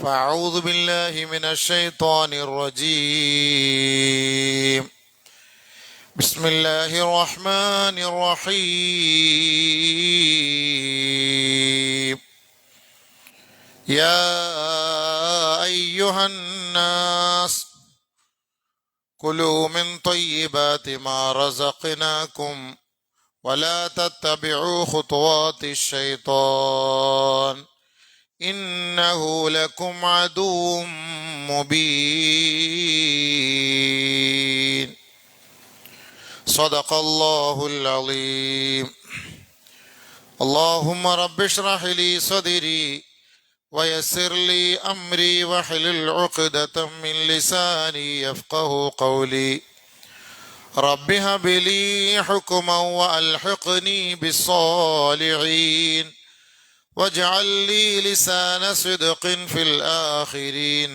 فأعوذ بالله من الشيطان الرجيم. بسم الله الرحمن الرحيم. يا أيها الناس كلوا من طيبات ما رزقناكم ولا تتبعوا خطوات الشيطان إنه لكم عدو مبين. صدق الله العظيم. اللهم رب اشرح لي صدري ويسر لي أمري واحلل عقدة من لساني يفقه قولي. رب هب لي حكما وألحقني بالصالحين واجعل لي لسان صدق في الآخرين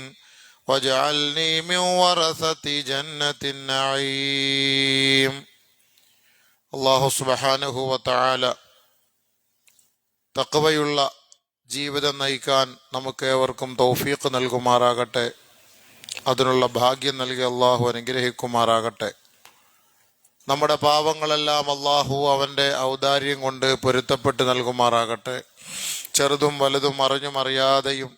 واجعلني من ورثة جنة النعيم. അല്ലാഹു സുബ്ഹാനഹു വ തആല തഖ്വയുള്ള ജീവിതം നയിക്കാൻ നമുക്ക് ഏവർക്കും തൗഫീഖ് നൽകുമാറാകട്ടെ. അതിനുള്ള ഭാഗ്യം നൽകി അള്ളാഹു അനുഗ്രഹിക്കുമാറാകട്ടെ. നമ്മുടെ പാവങ്ങളെല്ലാം അള്ളാഹു അവൻ്റെ ഔദാര്യം കൊണ്ട് പൊരുത്തപ്പെട്ട് നൽകുമാറാകട്ടെ. ചെറുതും വലുതും അറിഞ്ഞും അറിയാതെയും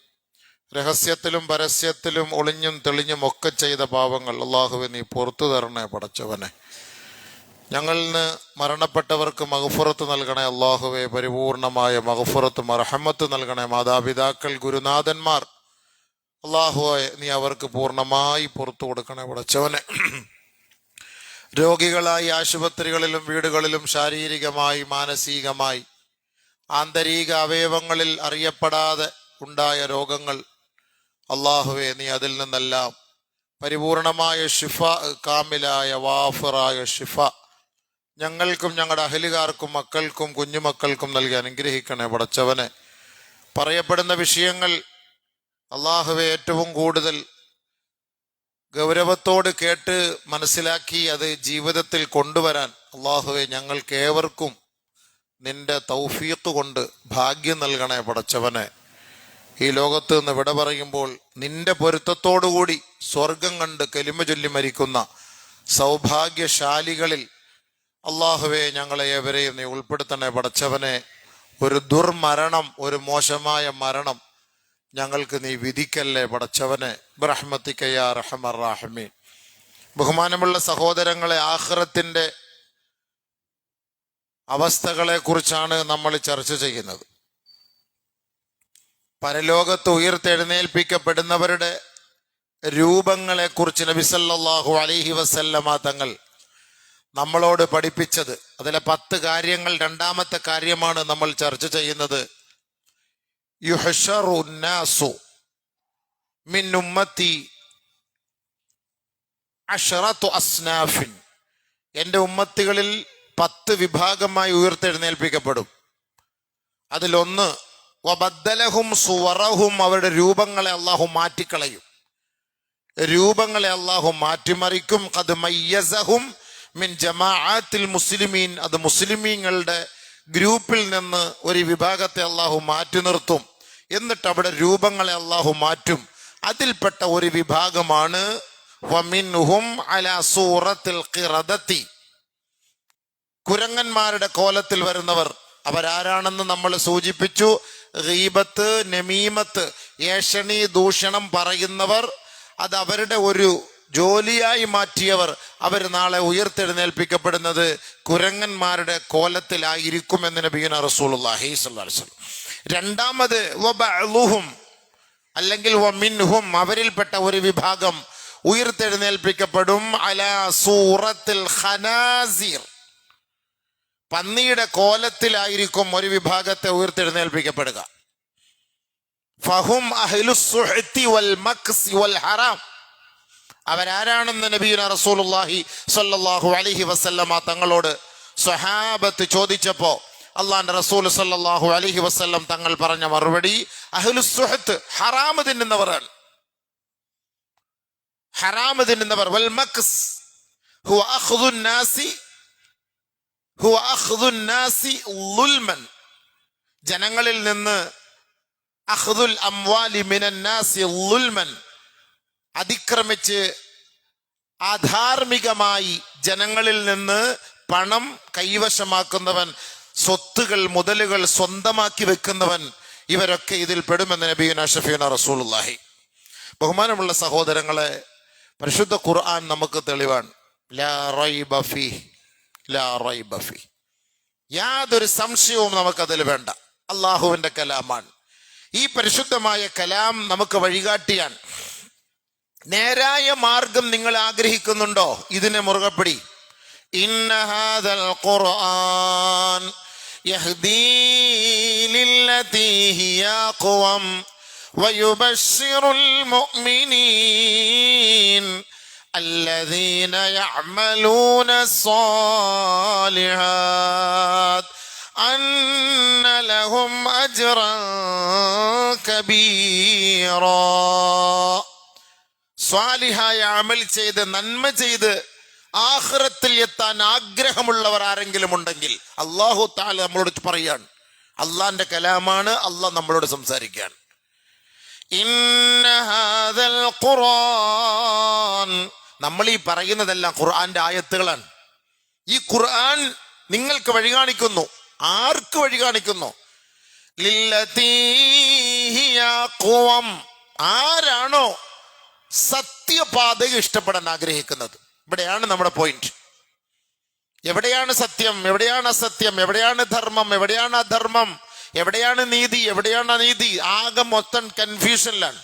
രഹസ്യത്തിലും പരസ്യത്തിലും ഒളിഞ്ഞും തെളിഞ്ഞും ഒക്കെ ചെയ്ത പാവങ്ങൾ അള്ളാഹുവെ നീ പുറത്തു തരണേ പടച്ചവനെ. ഞങ്ങളിൽ നിന്ന് മരണപ്പെട്ടവർക്ക് മഗ്ഫിറത്ത് നൽകണേ അള്ളാഹുവെ. പരിപൂർണമായ മഗ്ഫിറത്ത് മർഹമത്ത് നൽകണേ. മാതാപിതാക്കൾ, ഗുരുനാഥന്മാർ അള്ളാഹുവെ നീ അവർക്ക് പൂർണ്ണമായി പുറത്തു കൊടുക്കണേ പടച്ചവനെ. രോഗികളായി ആശുപത്രികളിലും വീടുകളിലും ശാരീരികമായി മാനസികമായി ആന്തരിക അവയവങ്ങളിൽ അറിയപ്പെടാതെ ഉണ്ടായ രോഗങ്ങൾ അള്ളാഹുവെ നീ അതിൽ നിന്നെല്ലാം പരിപൂർണമായ ഷിഫ, കാമിലായ വാഫിറായ ഷിഫ ഞങ്ങൾക്കും ഞങ്ങളുടെ അഹലുകാർക്കും മക്കൾക്കും കുഞ്ഞുമക്കൾക്കും നൽകി അനുഗ്രഹിക്കണേ പടച്ചവനെ. പറയപ്പെടുന്ന വിഷയങ്ങൾ അള്ളാഹുവെ ഏറ്റവും കൂടുതൽ ഗൗരവത്തോട് കേട്ട് മനസ്സിലാക്കി അത് ജീവിതത്തിൽ കൊണ്ടുവരാൻ അള്ളാഹുവെ ഞങ്ങൾക്ക് ഏവർക്കും നിന്റെ തൗഫീഖ് കൊണ്ട് ഭാഗ്യം നൽകണേ പടച്ചവനെ. ഈ ലോകത്ത് നിന്ന് വിട പറയുമ്പോൾ നിന്റെ പൊരുത്തത്തോടുകൂടി സ്വർഗം കണ്ട് കലിമ ചൊല്ലി മരിക്കുന്ന സൗഭാഗ്യശാലികളിൽ അള്ളാഹുവെ ഞങ്ങളെ ഏവരെയും നീ ഉൾപ്പെടുത്തണേ പടച്ചവനെ. ഒരു ദുർമരണം, ഒരു മോശമായ മരണം ഞങ്ങൾക്ക് നീ വിധിക്കല്ലേ പടച്ചവനെ. ബിറഹ്മതിക യാ അർഹമർ റഹീമീൻ. ബഹുമാനമുള്ള സഹോദരങ്ങളെ, ആഖിറത്തിന്റെ അവസ്ഥകളെ കുറിച്ചാണ് നമ്മൾ ചർച്ച ചെയ്യുന്നത്. പരലോകത്ത് ഉയർത്തെഴുന്നേൽപ്പിക്കപ്പെടുന്നവരുടെ രൂപങ്ങളെ കുറിച്ച് നബി സല്ലല്ലാഹു അലൈഹി വസല്ലമ തങ്ങൾ നമ്മളോട് പഠിപ്പിച്ചത്. അതിലെ 10 കാര്യങ്ങൾ രണ്ടാമത്തെ കാര്യമാണ് നമ്മൾ ചർച്ച ചെയ്യുന്നത്. യുഹ്ശറു നാസു മിൻ ഉമ്മത്തി അശ്റതു അസ്നാഫിൻ. എൻ്റെ ഉമ്മത്തികളിൽ 10 വിഭാഗമായി ഉയർത്തെഴുന്നേൽപ്പിക്കപ്പെടും. അതിലൊന്ന് വബദ്ദലഹും സുവറഹും, അവരുടെ രൂപങ്ങളെ അള്ളാഹു മാറ്റിക്കളയും. രൂപങ്ങളെ അള്ളാഹു മാറ്റിമറിക്കും. ഖദ് മയ്യസഹും മിൻ ജമാഅത്തിൽ മുസ്ലിമീൻ, അത് മുസ്ലിമീങ്ങളുടെ ഗ്രൂപ്പിൽ നിന്ന് ഒരു വിഭാഗത്തെ അള്ളാഹു മാറ്റി നിർത്തും. എന്നിട്ട് അവിടെ രൂപങ്ങളെ അള്ളാഹു മാറ്റും. അതിൽപ്പെട്ട ഒരു വിഭാഗമാണ് വമിൻഹും അലാ സൂറത്തിൽ ഖിറദത്തി, കുരങ്ങന്മാരുടെ കോലത്തിൽ വരുന്നവർ. അവരാരാണെന്ന് നമ്മൾ സൂചിപ്പിച്ചു. ഗീബത്ത്, നമീമത്ത്, ഏഷണി, ദൂഷണം പറയുന്നവർ, അത് അവരുടെ ഒരു ജോലിയായി മാറ്റിയവർ, അവർ നാളെ ഉയർത്തെഴുന്നേൽപ്പിക്കപ്പെടുന്നത് കുരങ്ങന്മാരുടെ കോലത്തിലായിരിക്കും എന്ന് നബിയുനാ റസൂലുള്ളാഹി സ്വല്ലല്ലാഹു അലൈഹി വസല്ലം. രണ്ടാമത് വബഅ്ലുഹും, അല്ലെങ്കിൽ വമിൻഹും, അവരിൽപ്പെട്ട ഒരു വിഭാഗം ഉയർത്തെഴുന്നേൽപ്പിക്കപ്പെടും അലാ സൂറത്തിൽ ഖനാസിർ, പന്നിയുടെ കോലത്തിലായിരിക്കും ഒരു വിഭാഗത്തെ ഉയർത്തെഴുന്നേൽപ്പിക്കപ്പെടുക. ഫഹും അഹ്ലുസ് സുഹ്തി വൽ മക്സി വൽ ഹറാം, അവരാരാണെന്ന് നബിയുനാ റസൂലുള്ളാഹി സ്വല്ലല്ലാഹു അലൈഹി വസല്ലമ തങ്ങളോട് സ്വഹാബത്ത് ചോദിച്ചപ്പോൾ അള്ളാന്റെ റസൂൽ സ്വല്ലല്ലാഹു അലൈഹി വസല്ലം തങ്ങൾ പറഞ്ഞ മറുപടി അഹ്ലുസ് സുഹ്ത്, ഹറാമ് തിന്നുന്നവരാണ്. ഹറാമ് തിന്നുന്നവർ. വൽ മക്സ് ഹുവ അഖ്ദുൻ നാസി ജനങ്ങളിൽ നിന്ന് അഖ്ദുൽ അംവാലി മിനൻ നാസി ളുൽമൻ, അതിക്രമിച്ച് അധാർമികമായി ജനങ്ങളിൽ നിന്ന് പണം കൈവശമാക്കുന്നവൻ, സ്വത്തുകൾ മുതലുകൾ സ്വന്തമാക്കി വെക്കുന്നവൻ, ഇവരൊക്കെ ഇതിൽ പെടുമെന്ന് നബിയുനാ ഷഫീഉനാ റസൂലുള്ളാഹി. ബഹുമാനമുള്ള സഹോദരങ്ങളെ, പരിശുദ്ധ ഖുർആൻ നമുക്ക് തെളിവാണ്. ലാ റൈബ ഫീഹ്, ലാ റൈബ ഫീഹ്, യാതൊരു സംശയവും നമുക്കതിൽ വേണ്ട. അള്ളാഹുവിന്റെ കലാമാണ്. ഈ പരിശുദ്ധമായ കലാം നമുക്ക് വഴികാട്ടിയാണ്. നേരായ മാർഗം നിങ്ങൾ ആഗ്രഹിക്കുന്നുണ്ടോ? ഇതിനെ മുറുകെ പിടി. ഇന്ന ഹാദൽ ഖുർആൻ യഹ്ദീ ലില്ലതീ ഹിയ അഖ്വം വയുബശ്ശിറുൽ മുഅ്മിനീൻ الذين يعملون الصالحات أن لهم أجرا كبيرا. സ്വാലിഹായ അമൽ ചെയ്ത് നന്മ ചെയ്ത് ആഖിറത്തിൽ എത്താൻ ആഗ്രഹമുള്ളവർ ആരെങ്കിലും ഉണ്ടെങ്കിൽ അല്ലാഹു തആല നമ്മളോട് പറയാണ്. അള്ളാന്റെ കലാമാണ്, അള്ളാഹ് നമ്മളോട് സംസാരിക്കുകയാണ്. ഇന്ന ഹാദൽ ഖുർആൻ, നമ്മൾ ഈ പറയുന്നതെല്ലാം ഖുർആന്റെ ആയത്തുകളാണ്. ഈ ഖുർആൻ നിങ്ങൾക്ക് വഴി കാണിക്കുന്നു. ആർക്ക് വഴി കാണിക്കുന്നു? ലില്ലതീ ഹിയ അഖ്വം, ആരാണോ സത്യപാതയെ ഇഷ്ടപ്പെടാൻ ആഗ്രഹിക്കുന്നത്. ഇവിടെയാണ് നമ്മുടെ പോയിന്റ്. എവിടെയാണ് സത്യം, എവിടെയാണ് അസത്യം, എവിടെയാണ് ധർമ്മം, എവിടെയാണ് അധർമ്മം, എവിടെയാണ് നീതി, എവിടെയാണ് അനീതി? ആകെ മൊത്തം കൺഫ്യൂഷനിലാണ്.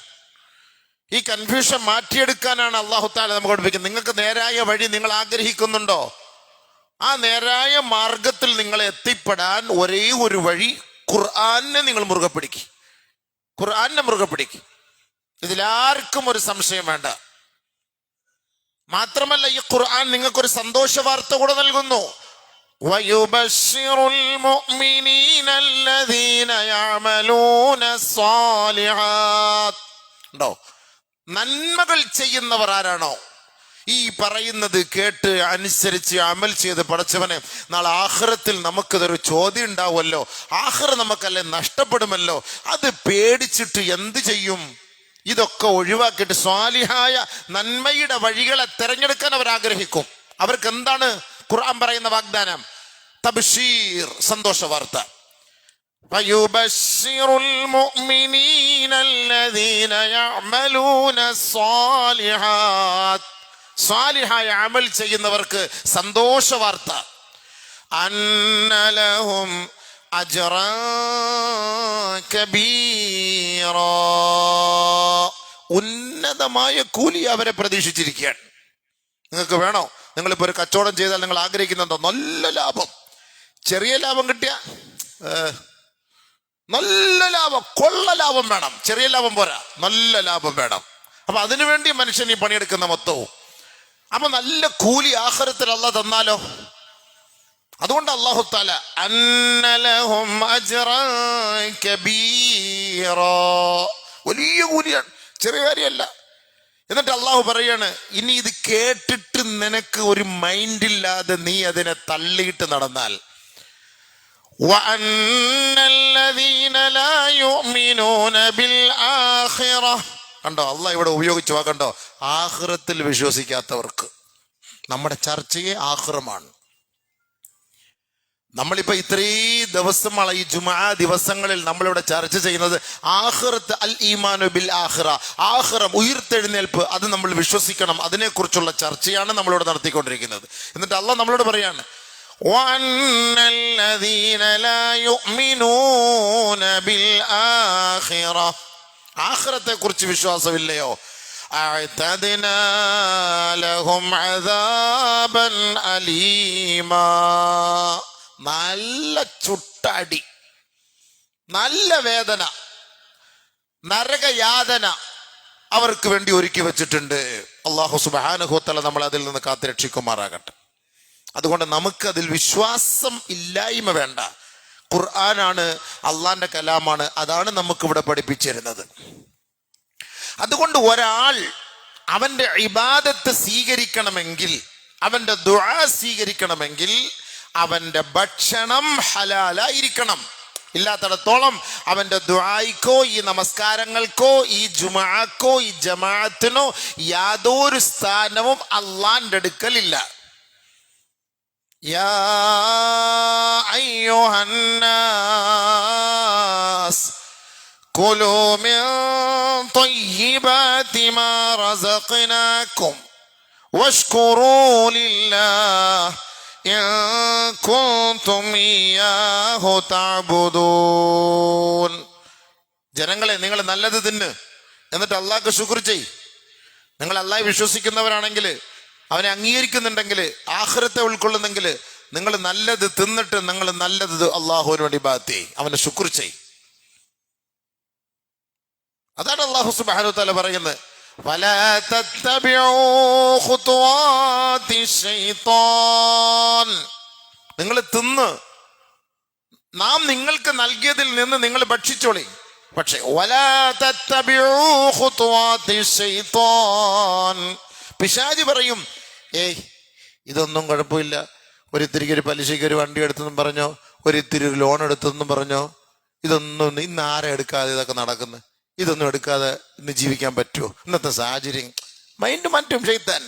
ഈ കൺഫ്യൂഷൻ മാറ്റിയെടുക്കാനാണ് അല്ലാഹു തആല നമുക്ക് പഠിപ്പിക്കുന്നത്. നിങ്ങൾക്ക് നേരായ വഴി നിങ്ങൾ ആഗ്രഹിക്കുന്നുണ്ടോ? ആ നേരായ മാർഗത്തിൽ നിങ്ങൾ എത്തിപ്പെടാൻ ഒരേ ഒരു വഴി, ഖുർആനെ നിങ്ങൾ മുറുകെ പിടിക്കുക. ഖുർആനെ മുറുകെ പിടിക്കുക. ഇതിലാർക്കും ഒരു സംശയം വേണ്ട. മാത്രമല്ല, ഈ ഖുർആൻ നിങ്ങൾക്കൊരു സന്തോഷ വാർത്ത കൂടെ നൽകുന്നു. വയുബശ്ശിറുൽ മുഅ്മിനീന അല്ലദീന യഅമലൂന സ്വാലിഹാത്ത്. ഉണ്ടോ? നന്മകൾ ചെയ്യുന്നവർ ആരാണോ ഈ പറയുന്നത് കേട്ട് അനുസരിച്ച് അമൽ ചെയ്ത് പടച്ചവനെ, നാളെ ആഖിറത്തിൽ നമുക്കിതൊരു ചോദ്യം ഉണ്ടാവുമല്ലോ, ആഖിറ നമുക്കല്ലേ നഷ്ടപ്പെടുമല്ലോ, അത് പേടിച്ചിട്ട് എന്ത് ചെയ്യും? ഇതൊക്കെ ഒഴിവാക്കിയിട്ട് സ്വാലിഹായ നന്മയുടെ വഴികളെ തിരഞ്ഞെടുക്കാൻ അവർ ആഗ്രഹിക്കും. അവർക്ക് എന്താണ് ഖുർആൻ പറയുന്ന വാഗ്ദാനം? തബ്ശീർ, സന്തോഷ വാർത്ത. വയുബശ്ശിറുൽ മുഅ്മിനീന അല്ലദീന യഅമലൂന സ്വാലിഹാത്ത്, സ്വാലിഹായ അമൽ ചെയ്യുന്നവർക്ക് സന്തോഷ വാർത്ത. അന്ന ലഹും അജ്റൻ കബീറാ, ഉന്നതമായ കൂലി അവരെ പ്രതീക്ഷിച്ചിരിക്കുകയാണ്. നിങ്ങൾക്ക് വേണോ? നിങ്ങളിപ്പോ ഒരു കച്ചവടം ചെയ്താൽ നിങ്ങൾ ആഗ്രഹിക്കുന്നുണ്ടോ? നല്ല ലാഭം. ചെറിയ ലാഭം കിട്ടിയ നല്ല ലാഭം, കൊള്ള ലാഭം വേണം. ചെറിയ ലാഭം പോരാ, നല്ല ലാഭം വേണം. അപ്പൊ അതിനുവേണ്ടി മനുഷ്യൻ ഈ പണിയെടുക്കുന്ന മൊത്തവും. അപ്പൊ നല്ല കൂലി ആഖിറത്തിൽ അല്ലാഹ് തന്നാലോ? അതുകൊണ്ട് അല്ലാഹു തആല അന്ന ലഹും അജ്റൻ കബീറാ, വലിയ കൂലിയാണ്, ചെറിയ കാര്യമല്ല. എന്നിട്ട് അള്ളാഹു പറയാണ്, ഇനി ഇത് കേട്ടിട്ട് നിനക്ക് ഒരു മൈൻഡില്ലാതെ നീ അതിനെ തള്ളിയിട്ട് നടന്നാൽ, കണ്ടോ അള്ളാഹ് ഇവിടെ ഉപയോഗിച്ചു വാക്കണ്ടോ? ആഖിറത്തിൽ വിശ്വസിക്കാത്തവർക്ക്. നമ്മുടെ ചർച്ചയെ ആഖിറമാണ്. നമ്മളിപ്പോ ഇത്രയും ദിവസമാണ് ഈ ജുമുഅ ദിവസങ്ങളിൽ നമ്മളിവിടെ ചർച്ച ചെയ്യുന്നത് ആഖിറത്ത്, അൽ ഈമാനു ബിൽ ആഖിറ, ആഖിറം, ഉയിർത്തെഴുന്നേൽപ്പ്, അത് നമ്മൾ വിശ്വസിക്കണം. അതിനെക്കുറിച്ചുള്ള ചർച്ചയാണ് നമ്മളിവിടെ നടത്തിക്കൊണ്ടിരിക്കുന്നത്. എന്നിട്ട് അള്ളാഹ് നമ്മളോട് പറയാണ്, വഅന്നല്ലദീന ലാ യുഅ്മിനൂന ബിൽ ആഖിറ, ആഖിറത്തെ കുറിച്ച് വിശ്വാസമില്ലയോ, അഅ്തദ്നാ ലഹും അദാബൻ അലീമാ, നല്ല ചുട്ടടി, നല്ല വേദന, നരകയാതന അവർക്ക് വേണ്ടി ഒരുക്കി വെച്ചിട്ടുണ്ട്. അല്ലാഹു സുബ്ഹാനഹു വ തആല നമ്മളെ അതിൽ നിന്ന് കാത്തുരക്ഷിക്കുമാറാകട്ടെ. അതുകൊണ്ട് നമുക്ക് അതിൽ വിശ്വാസം ഇല്ലായ്മ വേണ്ട. ഖുർആനാണ്, അള്ളാന്റെ കലാമാണ്, അതാണ് നമുക്കിവിടെ പഠിപ്പിച്ചിരുന്നത്. അതുകൊണ്ട് ഒരാൾ അവന്റെ ഇബാദത്ത് സ്വീകരിക്കണമെങ്കിൽ, അവന്റെ ദുആ സ്വീകരിക്കണമെങ്കിൽ അവന്റെ ഭക്ഷണം ഹലാലായിരിക്കണം. ഇല്ലാത്തിടത്തോളം അവന്റെ ദുആയിക്കോ ഈ നമസ്കാരങ്ങൾക്കോ ഈ ജുമുഅക്കോ ഈ ജമാഅത്തിനോ യാതൊരു സ്ഥാനവും അള്ളാന്റെ അടുക്കലില്ല. യാ അയ്യുഹന്നാസ് കുലൂ മിൻ ത്വയ്യിബാതി മാ റസഖ്നാകും വഷ്കുറൂ ലില്ലാഹ് ഇൻ കുൻതും ഇയ്യാഹു തഅബുദൂൻ. ജനങ്ങളെ, നിങ്ങൾ നല്ലത് തിന്ന്, എന്നിട്ട് അള്ളാഹ്ക്ക് ശുക്ർ ചെയ്യ്. നിങ്ങൾ അള്ളാഹെ വിശ്വസിക്കുന്നവരാണെങ്കിൽ, അവനെ അംഗീകരിക്കുന്നുണ്ടെങ്കിൽ, ആഖിറത്തെ ഉൾക്കൊള്ളുന്നെങ്കിൽ, നിങ്ങൾ നല്ലത് തിന്നിട്ട് നിങ്ങൾ നല്ലത് അള്ളാഹുവിന് വേണ്ടി ഇബാദത്ത് ചെയ്യ്, അവനെ ശുക്ർ ചെയ്യ്. അതാണ് അള്ളാഹു സുബ്ഹാനഹു വ തആല പറയുന്നത്. ولا تتبعوا خطوات الشيطان. നിങ്ങൾ തിന്ന്, നാം നിങ്ങൾക്ക് നൽകിയതിൽ നിന്ന് നിങ്ങൾ ഭക്ഷിച്ചോളി. പക്ഷേ ولا تتبعوا خطوات الشيطان. പിശാച് പറയും, ഇതൊന്നും കുഴപ്പമില്ല, ഒരിത്തിരിക്ക് ഒരു പലിശയ്ക്ക് ഒരു വണ്ടി എടുത്തെന്നും പറഞ്ഞോ, ഒരിത്തിരി ഒരു ലോൺ എടുത്തെന്നും പറഞ്ഞോ, ഇതൊന്നും ഇന്ന് ആരെ എടുക്കാതെ ഇതൊക്കെ നടക്കുന്നത്, ഇതൊന്നും എടുക്കാതെ ഇന്ന് ജീവിക്കാൻ പറ്റുമോ? ഇന്നത്തെ സാഹചര്യം മൈൻഡ് മാറ്റും ഷെയ്ത്താൻ.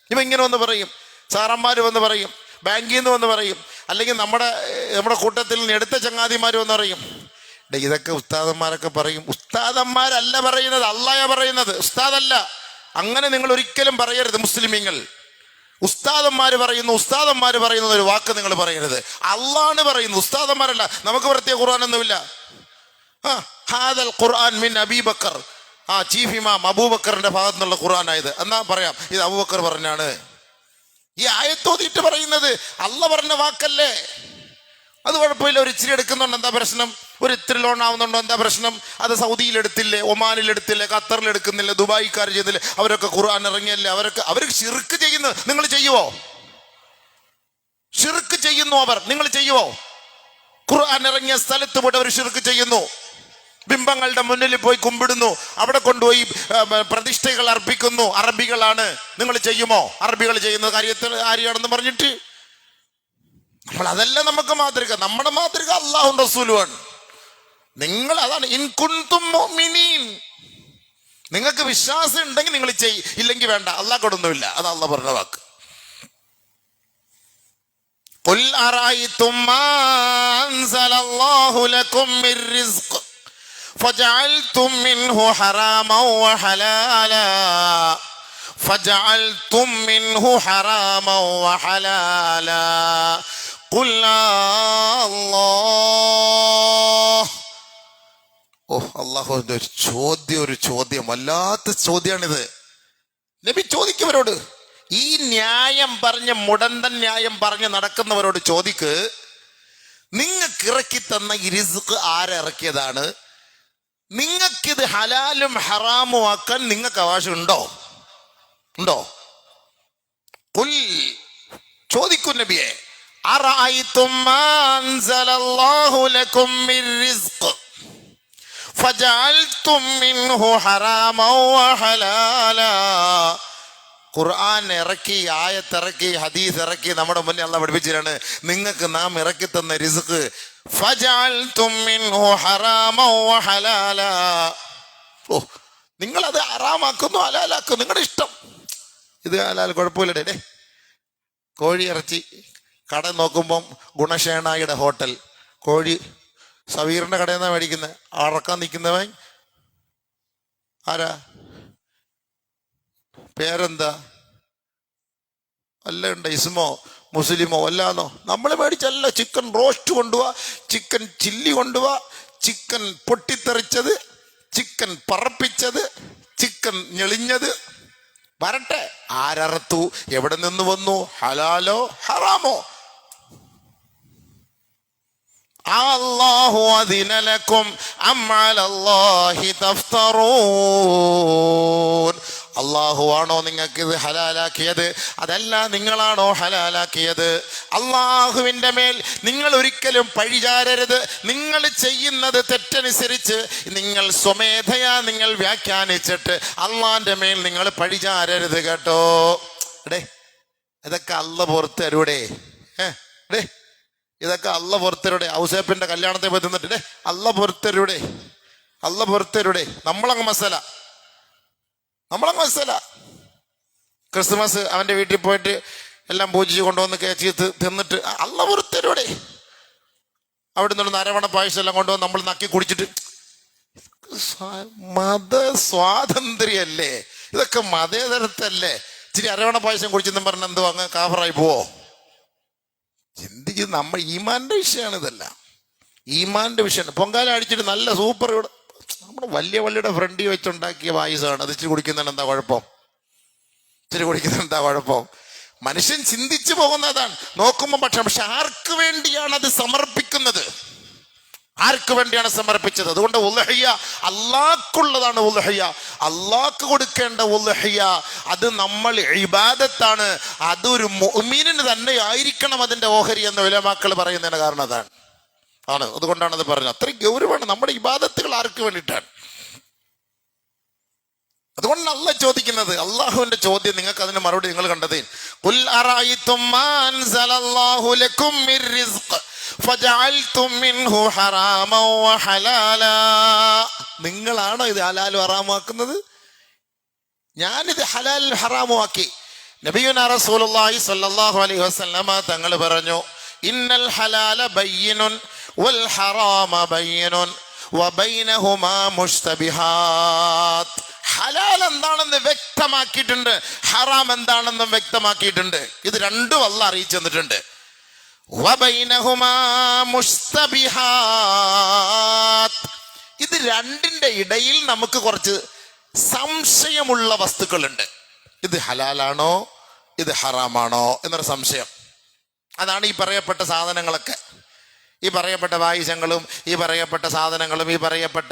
ഇപ്പം ഇങ്ങനെ വന്ന് പറയും, സാറന്മാർ വന്ന് പറയും, ബാങ്കിൽ നിന്ന് വന്ന് പറയും, അല്ലെങ്കിൽ നമ്മുടെ കൂട്ടത്തിൽ നിന്ന് എടുത്ത ചങ്ങാതിമാർ വന്ന് പറയും, ഇതൊക്കെ ഉസ്താദന്മാരൊക്കെ പറയും. ഉസ്താദന്മാരല്ല പറയുന്നത്, അള്ളാഹയാ പറയുന്നത്, ഉസ്താദല്ല. അങ്ങനെ നിങ്ങൾ ഒരിക്കലും പറയരുത് മുസ്ലിമീങ്ങൾ. ഉസ്താദന്മാർ പറയുന്ന ഒരു വാക്ക് നിങ്ങൾ പറയരുത്. അള്ളാഹ് പറയുന്നു, ഉസ്താദന്മാരല്ല. നമുക്ക് പ്രത്യേക ഖുർആനൊന്നുമില്ല. ഹാദൽ ഖുർആൻ മിൻ അബീ ബക്കർ, ചീഫ് ഇമാം അബൂബക്കറിന്റെ ഭാഗത്തു നിന്നുള്ള ഖുർആനായത്. എന്നാ പറയാം, ഇത് അബൂബക്കർ പറഞ്ഞാണ്. ഈ ആയത്തോതിയിട്ട് പറയുന്നത് അള്ളാഹ് പറഞ്ഞ വാക്കല്ലേ? അത് കുഴപ്പമില്ല. ഒരു ഇച്ചിരി എടുക്കുന്നുണ്ട്, എന്താ പ്രശ്നം? ഒരു ഇത്തിരി ലോൺ ആവുന്നുണ്ടോ, എന്താ പ്രശ്നം? അത് സൗദിയിൽ എടുത്തില്ലേ, ഒമാനിൽ എടുത്തില്ലേ, ഖത്തറിൽ എടുക്കുന്നില്ല, ദുബായിക്കാർ ചെയ്തില്ലേ? അവരൊക്കെ ഖുർആൻ ഇറങ്ങിയല്ലേ? അവർ ഷിർക്ക് ചെയ്യുന്നു, നിങ്ങൾ ചെയ്യുവോ? ഷിർക്ക് ചെയ്യുന്നു അവർ, നിങ്ങൾ ചെയ്യുവോ? ഖുർആൻ ഇറങ്ങിയ സ്ഥലത്ത് പോയിട്ട് അവർ ഷിർക്ക് ചെയ്യുന്നു. ബിംബങ്ങളുടെ മുന്നിൽ പോയി കുമ്പിടുന്നു, അവിടെ കൊണ്ടുപോയി പ്രതിഷ്ഠകൾ അർപ്പിക്കുന്നു. അറബികളാണ്, നിങ്ങൾ ചെയ്യുമോ? അറബികൾ ചെയ്യുന്ന കാര്യത്തിൽ ആരെയാണെന്ന് പറഞ്ഞിട്ട് നമ്മൾ അതല്ല നമുക്ക് മാതൃക. നമ്മുടെ മാതൃക അല്ലാഹുവും റസൂലുമാണ്. നിങ്ങൾ അതാണ്, ഇൻ കുൻതും മുഅ്മിനീൻ. നിങ്ങൾക്ക് വിശ്വാസം ഉണ്ടെങ്കിൽ നിങ്ങൾ ചെയ്യ്, ഇല്ലെങ്കിൽ വേണ്ട. അല്ലാഹ് കൊടുന്നുമില്ല, അത് അല്ലാഹ് പറഞ്ഞ വാക്ക്. ഖുൽ അറഅയ്തും മാ അൻസലല്ലാഹു ലക്കും മിർ റിസ്ഖ് ഫജഅൽതും മിൻഹു ഹറാമൻ വഹലാലാ ഫജഅൽതും മിൻഹു ഹറാമൻ വഹലാലാ ഖുൽ അല്ലാഹ്. അല്ലാഹുവിന്റെ ഒരു ചോദ്യം, വല്ലാത്ത ചോദ്യമാണിത്. നബി ചോദിക്കുന്നവരോട്, ഈ ന്യായം പറഞ്ഞ് മുടന്തൻ ന്യായം പറഞ്ഞ് നടക്കുന്നവരോട് ചോദിക്ക്, നിങ്ങൾക്ക് ഇറക്കി തന്ന ഈ റിസ്ക് ആരിറക്കിയതാണ്? നിങ്ങൾക്കിത് ഹലാലും ഹറാമും ആക്കാൻ നിങ്ങൾക്ക് അവകാശം ഉണ്ടോ? ഖുൽ, ചോദിക്കൂ നബിയെ, അറഅയ്തും മാ അൻസലല്ലാഹു ലക്കും മിർ റിസ്ഖ് ഫജഅൽതും മിൻഹു ഹറാമൻ വഹലാലാ. ഖുർആൻ ഇറക്കി, ആയത്തിറക്കി, ഹദീസ് ഇറക്കി നമ്മുടെ മുന്നിൽ അല്ലാഹ് പഠിപ്പിച്ചിട്ടാണ്, നിങ്ങൾക്ക് നാം ഇറക്കി തന്ന റിസ്ക് ഫജഅൽതും മിൻഹു ഹറാമൻ വഹലാലാ. നിങ്ങളത് ഹറാമാക്കുന്നു, ഹലാലാക്കുന്നു, നിങ്ങളുടെ ഇഷ്ടം. ഇത് ഹലാൽ കുഴപ്പമില്ലടേ. കോഴി ഇറച്ചി കട നോക്കുമ്പം ഗുണശേണായിയുടെ ഹോട്ടൽ, കോഴി സവീറിന്റെ കടയിൽ നിന്നാണ് മേടിക്കുന്നത്. അറക്കാൻ നിൽക്കുന്നവൻ ആരാ? പേരെന്താ? അല്ല ഉണ്ട്, ഇസ്മോ മുസ്ലിമോ അല്ലാന്നോ? നമ്മൾ മേടിച്ചല്ല, ചിക്കൻ റോസ്റ്റ് കൊണ്ടുപോവാ, ചിക്കൻ ചില്ലി കൊണ്ടുപോവാ, ചിക്കൻ പൊട്ടിത്തെറിച്ചത്, ചിക്കൻ പറപ്പിച്ചത്, ചിക്കൻ ഞെളിഞ്ഞത്. വരട്ടെ, ആരറുത്തു, എവിടെ നിന്ന് വന്നു, ഹലാലോ ഹറാമോ? അല്ലാഹു അദിന ലക്കും അം അലല്ലാഹി തഫ്തറൂൻ. അല്ലാഹു ആണോ നിങ്ങൾക്ക് ഇത് ഹലാലാക്കിയത്, അതല്ല നിങ്ങളാണോ ഹലാലാക്കിയത്? അല്ലാഹുവിൻ്റെ മേൽ നിങ്ങൾ ഒരിക്കലും പഴിചാരരുത്. നിങ്ങൾ ചെയ്യുന്നത് തെറ്റനുസരിച്ച് നിങ്ങൾ സ്വമേധയാ നിങ്ങൾ വ്യാഖ്യാനിച്ചിട്ട് അള്ളാന്റെ മേൽ നിങ്ങൾ പഴിചാരരുത് കേട്ടോ. ഇതൊക്കെ അല്ല പുറത്ത് തരൂടെ. ഇതൊക്കെ അള്ള പൊറുത്തരുടെ ഔസേപ്പിന്റെ കല്യാണത്തെ പോയി തിന്നിട്ട് അള്ള പൊറുത്തരുടെ നമ്മളങ്ങ് മസല ക്രിസ്മസ് അവന്റെ വീട്ടിൽ പോയിട്ട് എല്ലാം പൂജിച്ച് കൊണ്ടുവന്ന് കേച്ച് തിന്നിട്ട് അള്ള പൊറുത്തരുടെ അവിടെ നിന്നൊരു അരവണ പായസം എല്ലാം കൊണ്ടുവന്ന് നമ്മൾ നക്കി കുടിച്ചിട്ട് മത സ്വാതന്ത്ര്യമല്ലേ, ഇതൊക്കെ മതേതരത്തല്ലേ? ഇച്ചിരി അരവണ പായസം കുടിച്ചെന്നും പറഞ്ഞ എന്തോ അങ്ങ് കാഫറായി പോവോ? ചിന്തിച്ച് നമ്മൾ ഈമാന്റെ വിഷയമാണ് ഇതെല്ലാം, ഈമാന്റെ വിഷയമാണ്. പൊങ്കാല അടിച്ചിട്ട് നല്ല സൂപ്പർ ഇവിടെ നമ്മുടെ വലിയ വള്ളിയുടെ ഫ്രണ്ടിൽ വെച്ചുണ്ടാക്കിയ പായസമാണ്. അത് ഇച്ചിരി കുടിക്കുന്നതിന് എന്താ കുഴപ്പം? മനുഷ്യൻ ചിന്തിച്ചു പോകുന്നതാണ് നോക്കുമ്പോൾ. പക്ഷെ ആർക്ക് വേണ്ടിയാണ് അത് സമർപ്പിക്കുന്നത്? ആർക്ക് വേണ്ടിയാണ് സമർപ്പിച്ചത്? അതുകൊണ്ട് ഉൽഹിയ അള്ളാഹ്ക്കുള്ളതാണ്. ഉൽഹിയ അള്ളാഹ്ക്ക് കൊടുക്കേണ്ട ഉൽഹിയ അത് നമ്മൾ ഇബാദത്താണ്. അതൊരു മുഅ്മിനിന് തന്നെ ആയിരിക്കണം അതിന്റെ ഓഹരി എന്ന് ഉലമാക്കൾ പറയുന്നതിന് കാരണം അതാണ്. അതുകൊണ്ടാണ് അത് പറഞ്ഞത്. അത്രയും ഗൗരവമാണ് നമ്മുടെ ഇബാദത്തുകൾ ആർക്ക് വേണ്ടിയിട്ടാണ്. അതുകൊണ്ട് അള്ളാഹ് ചോദിക്കുന്നത്, അള്ളാഹുവിന്റെ ചോദ്യം നിങ്ങൾക്ക് അതിന് മറുപടി നിങ്ങൾ കണ്ടത്, ഖുൽ അറഅയ്തും മാ അൻസലല്ലാഹു ലക്കും മിർ റിസ്ഖ് ഫജഅൽതും മിൻഹു ഹറാമൻ വഹലാലാ. നിങ്ങളാണോ ഇത് ഹലാലും ഹറാമാക്കുന്നത്? ഞാനിത് ഹലാൽ ഹറാമാക്കി. നബിയുനാ റസൂലുള്ളാഹി സ്വല്ലല്ലാഹു അലൈഹി വസല്ലമ തങ്ങൾ പറഞ്ഞു, ഇന്നൽ ഹലാല ബയ്യിനുൻ വൽ ഹറാമ ബയ്യിനുൻ വബൈനഹുമാ മുശ്തബിഹാത്ത്. ഹലാൽ എന്താണെന്ന് വ്യക്തമാക്കിയിട്ടുണ്ട്, ഹറാം എന്താണെന്നും വ്യക്തമാക്കിയിട്ടുണ്ട്. ഇത് രണ്ടും അല്ലാഹ് അറിയിച്ചു തന്നിട്ടുണ്ട്. വബൈനഹുമാ മുശ്തബിഹാത്ത്. ഇത് രണ്ടിന്റെ ഇടയിൽ നമുക്ക് കുറച്ച് സംശയമുള്ള വസ്തുക്കളുണ്ട്. ഇത് ഹലാലാണോ ഇത് ഹറാമാണോ എന്നൊരു സംശയം. അതാണ് ഈ പറയപ്പെട്ട സാധനങ്ങളൊക്കെ, ഈ പറയപ്പെട്ട പായസങ്ങളും ഈ പറയപ്പെട്ട സാധനങ്ങളും ഈ പറയപ്പെട്ട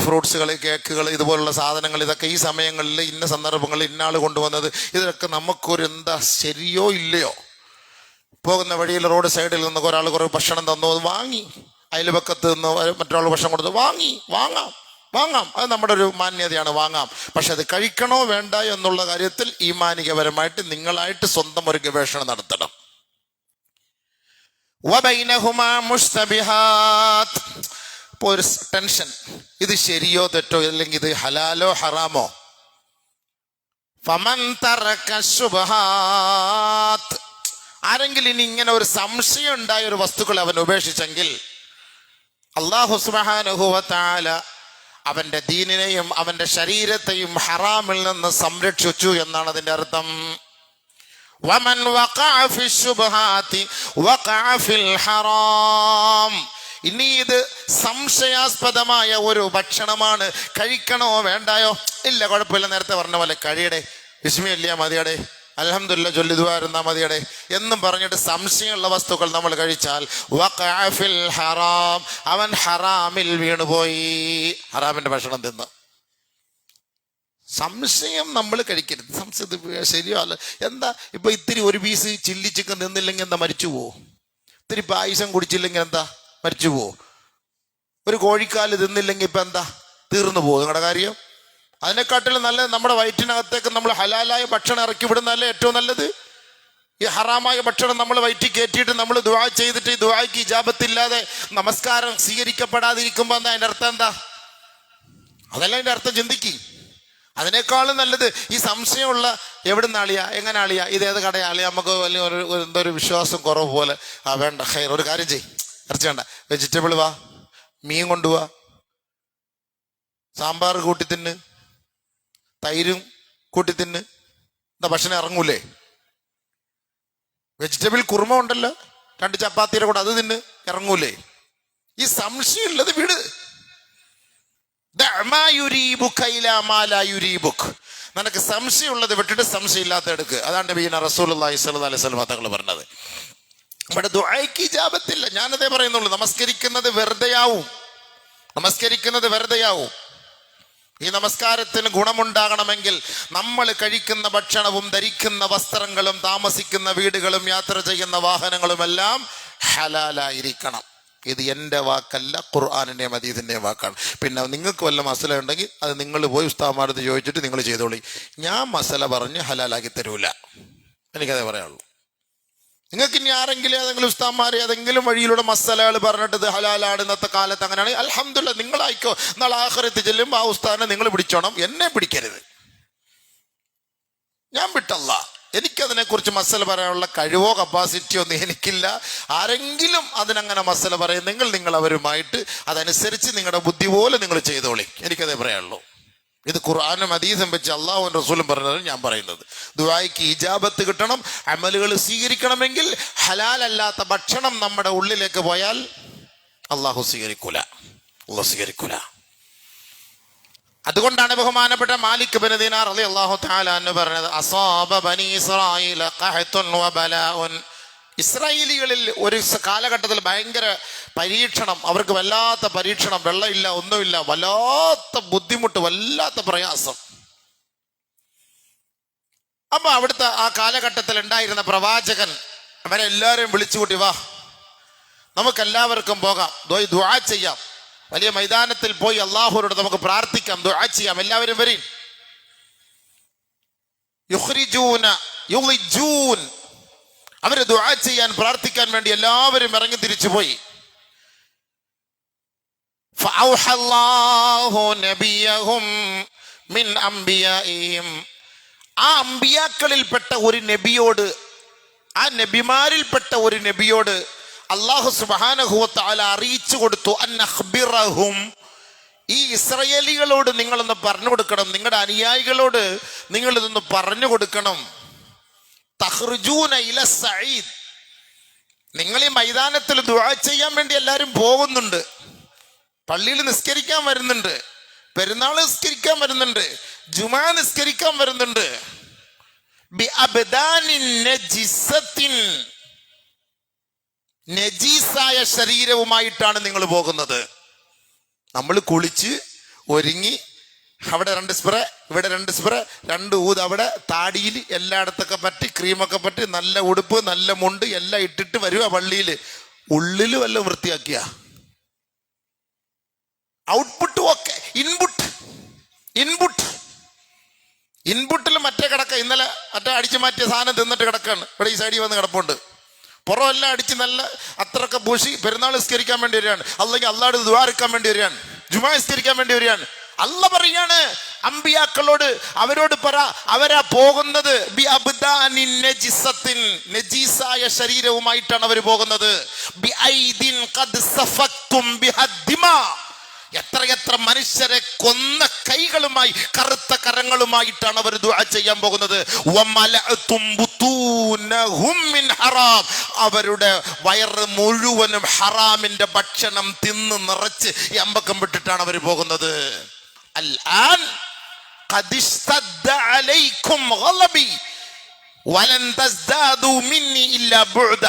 ഫ്രൂട്ട്സുകൾ, കേക്കുകൾ, ഇതുപോലുള്ള സാധനങ്ങൾ. ഇതൊക്കെ ഈ സമയങ്ങളിൽ ഇന്ന സന്ദർഭങ്ങളിൽ ഇന്നാൾ കൊണ്ടുവന്നത്. ഇതൊക്കെ നമുക്കൊരു എന്താ ശരിയോ ഇല്ലയോ? പോകുന്ന വഴിയിൽ റോഡ് സൈഡിൽ നിന്ന് ഒരാൾ കുറേ ഭക്ഷണം തന്നു, അത് വാങ്ങി. അയൽപക്കത്ത് നിന്ന് മറ്റൊരാൾ ഭക്ഷണം കൊടുത്തു, വാങ്ങാം. അത് നമ്മുടെ ഒരു മാന്യതയാണ്, വാങ്ങാം. പക്ഷെ അത് കഴിക്കണോ വേണ്ട എന്നുള്ള കാര്യത്തിൽ ഈമാനികപരമായിട്ട് നിങ്ങളായിട്ട് സ്വന്തം ഒരു ഗവേഷണം നടത്തണം. വബൈനഹുമാ മുശ്തബിഹാത്ത്. ഇപ്പോൾ ഒരു ടെൻഷൻ, ഇത് ശരിയോ തെറ്റോ, അല്ലെങ്കിൽ ഇത് ഹലാലോ ഹറാമോ. ഫമൻ തറക ശുബ്ഹാത്ത്. ആരെങ്കിലും ഇനി ഇങ്ങനെ ഒരു സംശയം ഉണ്ടായ ഒരു വസ്തുക്കൾ അവൻ ഉപേക്ഷിച്ചെങ്കിൽ അല്ലാഹു സുബ്ഹാനഹു വ തആല അവന്റെ ദീനിനെയും അവന്റെ ശരീരത്തെയും ഹറാമിൽ നിന്ന് സംരക്ഷിച്ചു എന്നാണ് അതിന്റെ അർത്ഥം. വമൻ വഖഅ ഫി ശുബ്ഹാത്തി വഖഅ ഫിൽ ഹറാം. ഇനി ഇത് സംശയാസ്പദമായ ഒരു ഭക്ഷണമാണ്, കഴിക്കണോ വേണ്ടായോ? ഇല്ല, കുഴപ്പമില്ല, നേരത്തെ പറഞ്ഞ പോലെ കഴിയടെ, വിസ്മില്ല മതിയടെ, അൽഹംദുലില്ലാ ചൊല്ലി ദുആ ഇരുന്നാ മതിയടെ എന്നും പറഞ്ഞിട്ട് സംശയമുള്ള വസ്തുക്കൾ നമ്മൾ കഴിച്ചാൽ വഖഅ ഫിൽ ഹറാം, അവൻ ഹറാമിൽ വീണുപോയി, ഹറാമിന്റെ ഭക്ഷണം തിന്ന്. സംശയം നമ്മൾ കഴിക്കരുത്. സംശയത്തിൽ ശരിയോ അല്ല. എന്താ ഇപ്പൊ ഇത്തിരി ഒരു പീസ് ചില്ലി ചിക്കൻ തിന്നില്ലെങ്കിൽ എന്താ മരിച്ചു പോവോ? ഇത്തിരി പായസം കുടിച്ചില്ലെങ്കിൽ എന്താ മരിച്ചു പോവോ? ഒരു കോഴിക്കാല് തിന്നില്ലെങ്കിൽ ഇപ്പൊ എന്താ തീർന്നു പോകും നിങ്ങളുടെ കാര്യം? അതിനെക്കാട്ടിലും നല്ലത് നമ്മുടെ വയറ്റിനകത്തേക്ക് നമ്മൾ ഹലാലായ ഭക്ഷണം ഇറക്കി വിടുന്നതല്ലേ ഏറ്റവും നല്ലത്. ഈ ഹറാമായ ഭക്ഷണം നമ്മൾ വയറ്റിൽ കയറ്റിയിട്ട് നമ്മൾ ദുആ ചെയ്തിട്ട് ഈ ദുആയ്ക്ക് ഇജാബത്തില്ലാതെ നമസ്കാരം സ്വീകരിക്കപ്പെടാതിരിക്കുമ്പോൾ എന്താ അതിൻ്റെ അർത്ഥം? എന്താ അതല്ല അതിൻ്റെ അർത്ഥം? ചിന്തിക്കും. അതിനേക്കാളും നല്ലത് ഈ സംശയമുള്ള എവിടുന്ന് ആളിയാ, എങ്ങനെ ആളിയാ, ഇതേത് കടയാളിയാ, നമുക്ക് വലിയ എന്തോ ഒരു വിശ്വാസം കുറവ് പോലെ. വേണ്ട, ഹൈർ, ഒരു കാര്യം ചെയ്യും, ഇറച്ചി വേണ്ട, വെജിറ്റബിൾ വാ, മീൻ കൊണ്ടുപോവാ, സാമ്പാർ കൂട്ടി തിന്ന്, തൈരും കൂട്ടി തിന്ന്. എന്താ ഭക്ഷണം ഇറങ്ങൂലേ? വെജിറ്റബിൾ കുറുമ ഉണ്ടല്ലോ, 2 ചപ്പാത്തിയുടെ കൂടെ, അത് തിന്ന്, ഇറങ്ങൂലേ? ഈ സംശയമുള്ളത് വിട്. നിനക്ക് സംശയമുള്ളത് വിട്ടിട്ട് സംശയമില്ലാത്ത എടുക്ക്. അതാണ് നബിയുനാ റസൂലുള്ളാഹി സ്വല്ലല്ലാഹു അലൈഹി വസല്ലം തങ്ങൾ പറഞ്ഞത്. നമ്മുടെ ദുആയ്ക്ക് ഇജാബത്തില്ല. ഞാനതേ പറയുന്നുള്ളൂ. നമസ്കരിക്കുന്നത് വെറുതെയാവും. ഈ നമസ്കാരത്തിന് ഗുണമുണ്ടാകണമെങ്കിൽ നമ്മൾ കഴിക്കുന്ന ഭക്ഷണവും ധരിക്കുന്ന വസ്ത്രങ്ങളും താമസിക്കുന്ന വീടുകളും യാത്ര ചെയ്യുന്ന വാഹനങ്ങളുമെല്ലാം ഹലാലായിരിക്കണം. ഇത് എൻ്റെ വാക്കല്ല, ഖുർആനിൻ്റെയും ഹദീസിൻ്റെയും വാക്കാണ്. പിന്നെ നിങ്ങൾക്ക് വല്ല മസല ഉണ്ടെങ്കിൽ അത് നിങ്ങൾ പോയി ഉസ്താദ്മാരടുത്ത് ചോദിച്ചിട്ട് നിങ്ങൾ ചെയ്തോളി. ഞാൻ മസല പറഞ്ഞ് ഹലാലാക്കി തരൂല, എനിക്കതേ പറയാനുള്ളൂ. നിങ്ങൾക്ക് ഇനി ആരെങ്കിലും ഏതെങ്കിലും ഉസ്താദ്മാർ ഏതെങ്കിലും വഴിയിലൂടെ മസലകൾ പറഞ്ഞിട്ട് ഇത് ഹലാലാണ് ഇന്നത്തെ കാലത്ത് അങ്ങനെയാണെങ്കിൽ അൽഹംദുലില്ലാഹ്, നിങ്ങളായിക്കോ. നാളെ ആഖിറത്തിൽ ചെല്ലുമ്പോൾ ആ ഉസ്താദിനെ നിങ്ങൾ പിടിച്ചോണം, എന്നെ പിടിക്കരുത്. ഞാൻ വിട്ടല്ല, എനിക്കതിനെക്കുറിച്ച് മസല പറയാനുള്ള കഴിവോ കപ്പാസിറ്റിയോ ഒന്നും എനിക്കില്ല. ആരെങ്കിലും അതിനങ്ങനെ മസല പറയുന്നെങ്കിൽ നിങ്ങൾ അവരുമായിട്ട് അതനുസരിച്ച് നിങ്ങളുടെ ബുദ്ധി പോലെ നിങ്ങൾ ചെയ്തോളി, എനിക്കതേ പറയാനുള്ളൂ. ഇത് ഖുർആനും ഹദീസും വെച്ച് അള്ളാഹുവിന്റെ റസൂലും പറഞ്ഞത് ഞാൻ പറയുന്നത്. ദുആയ്ക്ക് ഇജാബത്ത് കിട്ടണം, അമലുകൾ സ്വീകരിക്കണമെങ്കിൽ ഹലാൽ അല്ലാത്ത ഭക്ഷണം നമ്മുടെ ഉള്ളിലേക്ക് പോയാൽ അള്ളാഹു സ്വീകരിക്കൂല. അതുകൊണ്ടാണ് ബഹുമാനപ്പെട്ട മാലിക് ബിൻ ദീനാർ റളിയല്ലാഹു തആല അൻഹു പറഞ്ഞത്, അസാബ ബനി ഇസ്രായീല ഖഹ്തുൻ വബലാഉൻ. ഇസ്രായേലികളിൽ ഒരു കാലഘട്ടത്തിൽ ഭയങ്കര പരീക്ഷണം, അവർക്ക് വല്ലാത്ത പരീക്ഷണം, വെള്ളമില്ല, ഒന്നുമില്ല, വല്ലാത്ത ബുദ്ധിമുട്ട്, വല്ലാത്ത പ്രയാസം. അപ്പൊ അവിടുത്തെ ആ കാലഘട്ടത്തിൽ ഉണ്ടായിരുന്ന പ്രവാചകൻ അവരെല്ലാവരെയും വിളിച്ചുകൂട്ടി, വാ നമുക്കെല്ലാവർക്കും പോകാം, ദുആ ചെയ്യാം, വലിയ മൈതാനത്തിൽ പോയി അള്ളാഹുവിനോട് നമുക്ക് പ്രാർത്ഥിക്കാം, ദുആ ചെയ്യാം, എല്ലാവരും വരീൻ. അവര് ദുആ ചെയ്യാൻ പ്രാർത്ഥിക്കാൻ വേണ്ടി എല്ലാവരും ഇറങ്ങി തിരിച്ചു പോയി. ആ അമ്പിയാക്കളിൽപ്പെട്ട ഒരു നബിയോട്, ആ നബിമാരിൽപ്പെട്ട ഒരു നബിയോട് അല്ലാഹു സുബ്ഹാനഹു വ തആല അറിയിച്ചു കൊടുത്തു, അൻഅഖ്ബിറഹും, ഈ ഇസ്രായേലികളോട് നിങ്ങളൊന്ന് പറഞ്ഞു കൊടുക്കണം, നിങ്ങളുടെ അനുയായികളോട് നിങ്ങൾ ഇതൊന്ന് പറഞ്ഞു കൊടുക്കണം. തഖ്റുജൂന ഇല സഈദ്, നിങ്ങൾ ഈ മൈതാനത്തിൽ ദുആ ചെയ്യാൻ വേണ്ടി എല്ലാവരും പോകുന്നുണ്ട്, പള്ളിയിൽ നിസ്കരിക്കാൻ വരുന്നുണ്ട്, പെരുന്നാൾ നിസ്കരിക്കാൻ വരുന്നുണ്ട്, ജുമാ നിസ്കരിക്കാൻ വരുന്നുണ്ട്. ബി അബ്ദാനിൻ നജിസത്തിൻ, നജീസായ ശരീരവുമായിട്ടാണ് നിങ്ങൾ പോകുന്നത്. നമ്മൾ കുളിച്ച് ഒരുങ്ങി അവിടെ 2 സ്പ്രേ, ഇവിടെ 2 സ്പ്രേ, 2 ഊത് അവിടെ താടിയിൽ എല്ലായിടത്തൊക്കെ പറ്റി, ക്രീമൊക്കെ പറ്റി, നല്ല ഉടുപ്പ്, നല്ല മുണ്ട് എല്ലാം ഇട്ടിട്ട് വരുക പള്ളിയിൽ. ഉള്ളിൽ വല്ലതും വൃത്തിയാക്കിയ ഔട്ട്പുട്ടും ഒക്കെ ഇൻപുട്ടിൽ മറ്റേ കിടക്ക, ഇന്നലെ മറ്റേ അടിച്ചു മാറ്റിയ സാധനം തിന്നിട്ട് കിടക്കാണ്, ഇവിടെ ഈ സൈഡിൽ വന്ന് കിടപ്പുണ്ട്. പുറമെല്ലാം അടിച്ച് നല്ല അത്രയൊക്കെ പൂശി പെരുന്നാൾ നിസ്കരിക്കാൻ വേണ്ടി വരികയാണ്, അല്ലെങ്കിൽ അള്ളാഹുടെ ദുആ എടുക്കാൻ വേണ്ടി വരികയാണ്, ജുമാ നിസ്കരിക്കാൻ വേണ്ടി വരികയാണ്. അല്ല പറയാണ് അമ്പിയാക്കളോട്, അവരോട് പറ, അവരാ പോകുന്നത് ബി അബ്ദാനിൻ നജിസത്തിൻ, നജീസായ ശരീരവുമായിട്ടാണ് അവർ പോകുന്നത്. ബി ഐദിൻ ഖദ് സഫക്തും ബിഹദ്ദിമാ, എത്രയെത്ര മനുഷ്യരെ കൊന്ന കൈകളുമായി, കറുത്ത കരങ്ങളുമായിട്ടാണ് അവർ ദുആ ചെയ്യാൻ പോകുന്നത്. വമലഅതും ബുതൂനഹും മിൻ ഹറാം, അവരുടെ വയറ് മുഴുവനും ഹറാമിന്റെ ഭക്ഷണം തിന്ന് നിറച്ച് എമ്പക്കം വിട്ടിട്ടാണ് അവർ പോകുന്നത്. അൽആൻ ഖദ് ഇസ്തദ്ദ അലൈക്കും ഗളബി വലൻ തസ്ദാദു മിന്നി ഇല്ലാ ബുഅദ,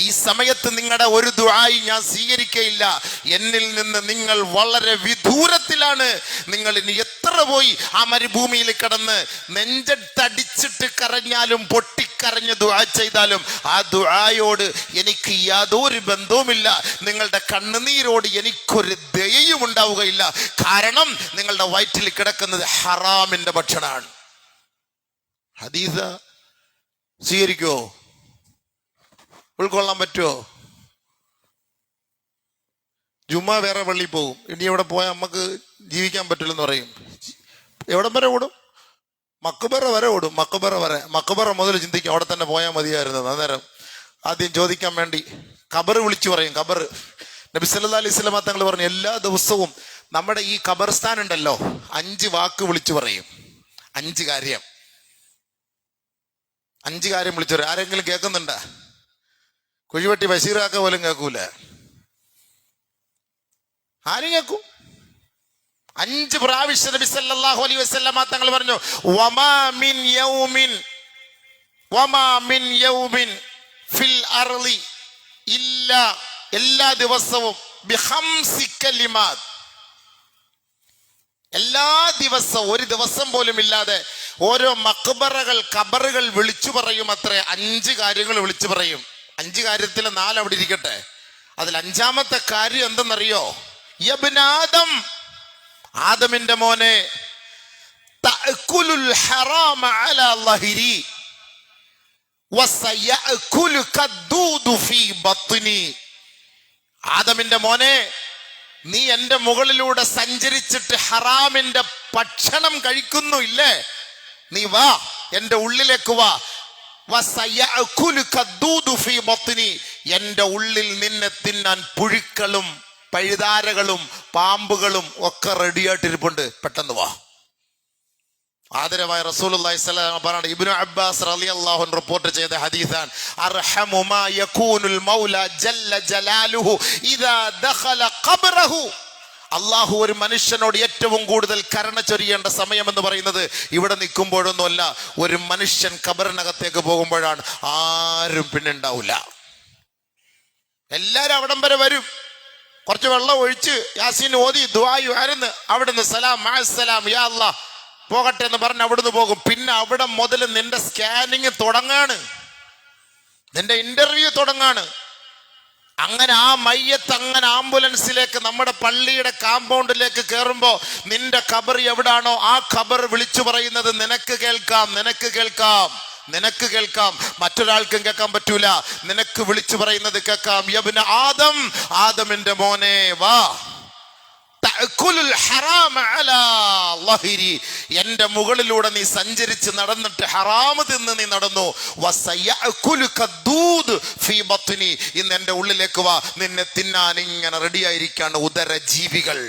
ഈ സമയത്ത് നിങ്ങളുടെ ഒരു ദുആയും ഞാൻ സ്വീകരിക്കയില്ല, എന്നിൽ നിന്ന് നിങ്ങൾ വളരെ വിദൂരത്തിലാണ്. നിങ്ങൾ ഇനി എത്ര പോയി ആ മരുഭൂമിയിൽ കിടന്ന് നെഞ്ചത്തടിച്ചിട്ട് കരഞ്ഞാലും പൊട്ടിക്കരഞ്ഞ് ദുആ ചെയ്താലും ആ ദുആയോട് എനിക്ക് യാതൊരു ബന്ധവുമില്ല. നിങ്ങളുടെ കണ്ണുനീരോട് എനിക്കൊരു ദയയും ഉണ്ടാവുകയില്ല. കാരണം നിങ്ങളുടെ വയറ്റിൽ കിടക്കുന്നത് ഹറാമിന്റെ ഭക്ഷണമാണ്. ഹദീസ് സ്വീകരിക്കോ? ഉൾക്കൊള്ളാൻ പറ്റുമോ? ജുമാ വേറെ പള്ളി പോകും, ഇനി എവിടെ പോയാൽ നമുക്ക് ജീവിക്കാൻ പറ്റില്ലെന്ന് പറയും. എവിടം വരെ ഓടും? മക്ബറ വരെ ഓടും. മക്ബറ മുതൽ ചിന്തിക്കും അവിടെ തന്നെ പോയാൽ മതിയായിരുന്നു. അന്നേരം ആദ്യം ചോദിക്കാൻ വേണ്ടി ഖബർ വിളിച്ചു പറയും. ഖബർ നബി സല്ലല്ലാഹു അലൈഹി വസല്ലം തങ്ങൾ പറഞ്ഞു, എല്ലാ ദിവസവും നമ്മുടെ ഈ ഖബർസ്ഥാൻ ഉണ്ടല്ലോ 5 വാക്ക് വിളിച്ചു പറയും. 5 കാര്യം വിളിച്ചു പറയും. ആരെങ്കിലും കേൾക്കുന്നുണ്ടാ? കുഴിവെട്ടി ബഷീറാക്ക പോലും കേൾക്കൂല, ആരും കേൾക്കും. 5 പ്രാവശ്യം നബി സല്ലല്ലാഹു അലൈഹി വസല്ലം തങ്ങൾ പറഞ്ഞു, വമാ മിൻ യൗമിൻ ഫിൽ അർളി ഇല്ലാ, എല്ലാ ദിവസവും ബിഖംസി കലിമാത്ത്, എല്ലാ ദിവസവും ഒരു ദിവസം പോലും ഇല്ലാതെ ഓരോ ഖബറുകൾ വിളിച്ചു പറയും. അത്ര 5 കാര്യങ്ങൾ വിളിച്ചു പറയും. 5 കാര്യത്തിൽ 4 അവിടെ ഇരിക്കട്ടെ. അതിൽ 5ാമത്തെ കാര്യം എന്തെന്നറിയോ? യബ്നാദം, ആദമിന്റെ മോനെ, തഅകുലുൽ ഹറാമ അലാ ലഹിരി, വസയഅകുലുക ദൂദു ഫീ ബത്നി. ആദമിന്റെ മോനെ, നീ എന്റെ മുകളിലൂടെ സഞ്ചരിച്ചിട്ട് ഹറാമിന്റെ ഭക്ഷണം കഴിക്കുന്നു ഇല്ലേ, നീ വാ, എന്റെ ഉള്ളിലേക്ക് വാ. വസയഅകുലുക ദൂദു ഫീ ബത്നി. എന്റെ ഉള്ളിൽ നിന്നെ തിന്നാൻ പുഴുക്കളും പഴുതാരകളും പാമ്പുകളും ഒക്കെ റെഡിയായിട്ടിരിപ്പുണ്ട്, പെട്ടെന്ന് വാ. ആദരവായ റസൂലുള്ളാഹി സ്വല്ലല്ലാഹു അലൈഹി വസല്ലം ഇബ്നു അബ്ബാസ് റളിയല്ലാഹു അൻഹു റിപ്പോർട്ട് ചെയ്ത ഹദീസാണ്, അർഹമു മാ യകൂനുൽ മൗല ജല്ല ജലാലുഹു ഇദാ ദഖല ഖബ്റഹു. അള്ളാഹു ഒരു മനുഷ്യനോട് ഏറ്റവും കൂടുതൽ കരുണ ചൊരിയേണ്ട സമയം എന്ന് പറയുന്നത് ഇവിടെ നിൽക്കുമ്പോഴൊന്നുമല്ല, ഒരു മനുഷ്യൻ ഖബറിനകത്തേക്ക് പോകുമ്പോഴാണ്. ആരും പിന്നെ ഉണ്ടാവില്ല, എല്ലാരും അവിടം വരെ വരും, കുറച്ച് വെള്ളം ഒഴിച്ച് യാസീൻ ഓതി ദുആ ആയിരുന്നു, അവിടുന്ന് സലാം മഅസ്സലാം യാ അല്ലാഹ് പോകട്ടെ എന്ന് പറഞ്ഞ് അവിടുന്ന് പോകും. പിന്നെ അവിടെ മുതൽ നിന്റെ സ്കാനിങ് തുടങ്ങാണ്, നിന്റെ ഇന്റർവ്യൂ തുടങ്ങാണ്. അങ്ങനെ ആ മയ്യത്ത് അങ്ങനെ ആംബുലൻസിലേക്ക് നമ്മുടെ പള്ളിയുടെ കാമ്പൗണ്ടിലേക്ക് കയറുമ്പോ നിന്റെ ഖബർ എവിടാണോ ആ ഖബർ വിളിച്ചു പറയുന്നത് നിനക്ക് കേൾക്കാം, നിനക്ക് കേൾക്കാം, നിനക്ക് കേൾക്കാം, മറ്റൊരാൾക്കും കേൾക്കാൻ പറ്റൂല. നിനക്ക് വിളിച്ചു പറയുന്നത് കേൾക്കാം. യബ്ന ആദം, ആദമിന്റെ മോനെ വാ. എന്റെ മുകളിലൂടെ നീ സഞ്ചരിച്ച് നടന്നിട്ട് ഹറാമ് തിന്ന് നീ നടന്നു. ഇന്ന് എന്റെ ഉള്ളിലേക്ക് വാ, നിന്നെ തിന്നാൻ ഇങ്ങനെ റെഡിയായിരിക്കാണ് ഉദരജീവികൾ.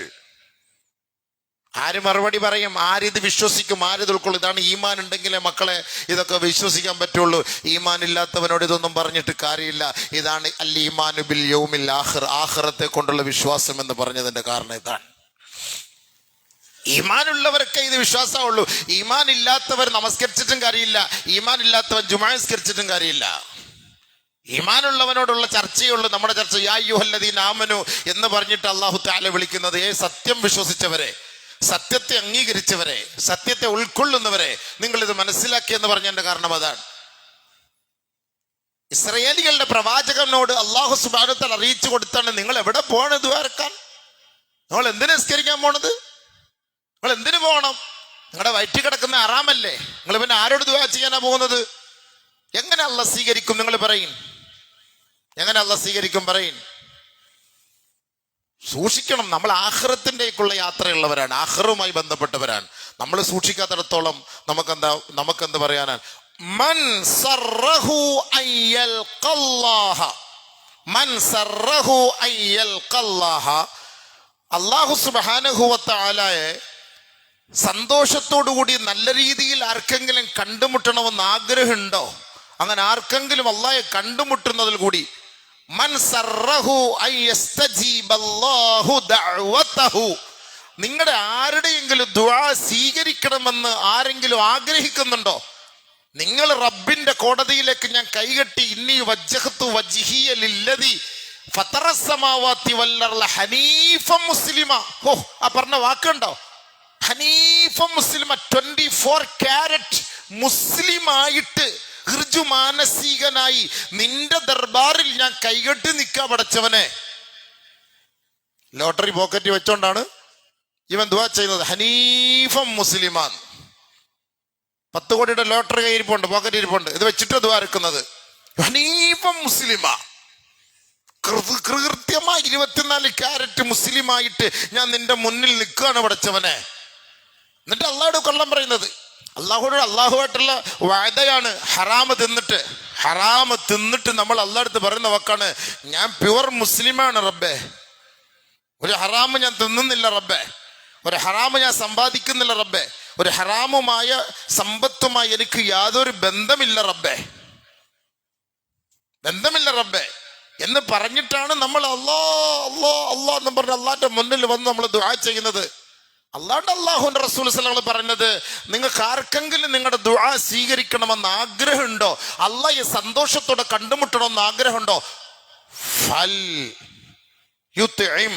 ആര് മറുപടി പറയും? ആരിത് വിശ്വസിക്കും? ആരിത് ഉൾക്കൊള്ളും? ഇതാണ് ഈമാൻ ഉണ്ടെങ്കിലേ മക്കളെ ഇതൊക്കെ വിശ്വസിക്കാൻ പറ്റുള്ളൂ. ഈമാൻ ഇല്ലാത്തവനോട് ഇതൊന്നും പറഞ്ഞിട്ട് കാര്യമില്ല. ഇതാണ് അൽ ഈമാനു ബിൽ യൗമിൽ ആഖിർ, ആഖിറത്തെ കൊണ്ടുള്ള വിശ്വാസം എന്ന് പറഞ്ഞതിന്റെ കാരണം ഇതാണ്. ഈമാനുള്ളവർക്ക് ഇത് വിശ്വാസമുള്ളൂ. ഈമാൻ ഇല്ലാത്തവർ നമസ്കരിച്ചിട്ടും കാര്യമില്ല, ഈമാൻ ഇല്ലാത്തവൻ ജുമാ നിസ്കരിച്ചിട്ടും കാര്യമില്ല. ഈമാനുള്ളവനോടുള്ള ചർച്ചയുള്ളൂ നമ്മുടെ ചർച്ച. യാ അയ്യുഹല്ലദീന ആമനു എന്ന് പറഞ്ഞിട്ട് അല്ലാഹു തആല വിളിക്കുന്നത് സത്യം വിശ്വസിച്ചവരെ, സത്യത്തെ അംഗീകരിച്ചവരെ, സത്യത്തെ ഉൾക്കൊള്ളുന്നവരെ, നിങ്ങൾ ഇത് മനസ്സിലാക്കിയെന്ന് പറഞ്ഞതിന്റെ കാരണം അതാണ്. ഇസ്രായേലികളുടെ പ്രവാചകനോട് അല്ലാഹു സുബ്ഹാനഹു വ തആല അറിയിച്ചു കൊടുത്താണ്, നിങ്ങൾ എവിടെ പോകണം ദുആർക്കാൻ? നിങ്ങൾ എന്തിനു നിസ്കരിക്കാൻ പോണത്? നിങ്ങൾ എന്തിനു പോകണം? നിങ്ങളുടെ വയറ്റിൽ കിടക്കുന്ന ഹറാമല്ലേ, നിങ്ങൾ പിന്നെ ആരോട് ദുആ ചെയ്യാനാ പോകുന്നത്? എങ്ങനെ അല്ലാഹ് സ്വീകരിക്കും? നിങ്ങൾ പറയും, എങ്ങനെ അല്ലാഹ് സ്വീകരിക്കും? പറയും. സൂക്ഷിക്കണം. നമ്മൾ ആഖിറത്തിൻ്റെക്കുള്ള യാത്രയുള്ളവരാണ്, ആഖിറുമായി ബന്ധപ്പെട്ടവരാണ്. നമ്മൾ സൂക്ഷിക്കാത്തിടത്തോളം നമുക്കെന്ത് പറയാനാണ്? മൻ സറഹു അയ്യൽഖല്ലാഹ, മൻ സറഹു അയ്യൽഖല്ലാഹ. അല്ലാഹു സുബ്ഹാനഹു വ തആലയെ സന്തോഷത്തോടുകൂടി നല്ല രീതിയിൽ ആർക്കെങ്കിലും കണ്ടുമുട്ടണമെന്ന് ആഗ്രഹമുണ്ടോ? അങ്ങനെ ആർക്കെങ്കിലും അല്ലാഹയെ കണ്ടുമുട്ടുന്നതിൽ കൂടി മൻ സറഹു അയ്യസ്തജീബല്ലാഹു ദഅവതഹു, നിങ്ങളുടെ ആരുടെയെങ്കിലും ദുആ സ്വീകരിക്കണമെന്ന് ആരെങ്കിലും ആഗ്രഹിക്കുന്നുണ്ടോ? നിങ്ങൾ റബ്ബിന്റെ കോടതിയിലേക്ക് ഞാൻ കൈകെട്ടി ഇന്നി വജ്ജഹ്തു വജ്ഹിയ ലില്ലദി ഫതറസ് സമാവാതി വൽ അർള ഹനീഫൻ മുസ്ലിമ. ഓ, ആ പറഞ്ഞ വാക്കുണ്ടോ? ഹനീഫൻ മുസ്ലിമ, 24 കാരറ്റ് മുസ്ലിമായിട്ട് മാനസികനായി നിന്റെ ദർബാറിൽ ഞാൻ കൈകെട്ടി നിൽക്കാ പടച്ചവനെ. ലോട്ടറി പോക്കറ്റ് വെച്ചോണ്ടാണ് ഇവൻ ദുആ ചെയ്യുന്നത്. ഹനീഫൻ മുസ്ലിമാൻ. 10 കോടിയുടെ ലോട്ടറി കയ്യിരിപ്പുണ്ട്, പോക്കറ്റ് ഇരിപ്പുണ്ട്, ഇത് വെച്ചിട്ട് ദുആ എടുക്കുന്നത്. ഹനീഫൻ മുസ്ലിമാ, കൃത്യമായി 24 കാരറ്റ് മുസ്ലിമായിട്ട് ഞാൻ നിന്റെ മുന്നിൽ നിൽക്കുകയാണ് പടച്ചവനെ. എന്നിട്ട് അള്ളാഹുടെ കൊള്ളം പറയുന്നത്, അള്ളാഹുവായിട്ടുള്ള വാദയാണ്. ഹറാമ് തിന്നിട്ട് നമ്മൾ അള്ളാഹ് അടുത്ത് പറയുന്ന വാക്കാണ്, ഞാൻ പ്യുവർ മുസ്ലിമാണ് റബ്ബേ, ഒരു ഹറാമ് ഞാൻ തിന്നുന്നില്ല റബ്ബേ, ഒരു ഹറാമ് ഞാൻ സമ്പാദിക്കുന്നില്ല റബ്ബേ, ഒരു ഹറാമുമായ സമ്പത്തുമായി എനിക്ക് യാതൊരു ബന്ധമില്ല റബ്ബേ എന്ന് പറഞ്ഞിട്ടാണ് നമ്മൾ അല്ലാ എന്ന് പറഞ്ഞ് അള്ളാന്റെ മുന്നിൽ വന്ന് നമ്മൾ ദുആ ചെയ്യുന്നത്. അള്ളാഹുവിന്റെ റസൂൽ സല്ലല്ലാഹു അലൈഹി വസല്ലം പറഞ്ഞത്, നിങ്ങൾക്ക് ആർക്കെങ്കിലും നിങ്ങളുടെ ദുആ സ്വീകരിക്കണമെന്ന് ആഗ്രഹമുണ്ടോ, അള്ളാഹയെ സന്തോഷത്തോടെ കണ്ടുമുട്ടണമെന്ന് ആഗ്രഹമുണ്ടോ, ഫൽ യുത്ഇം,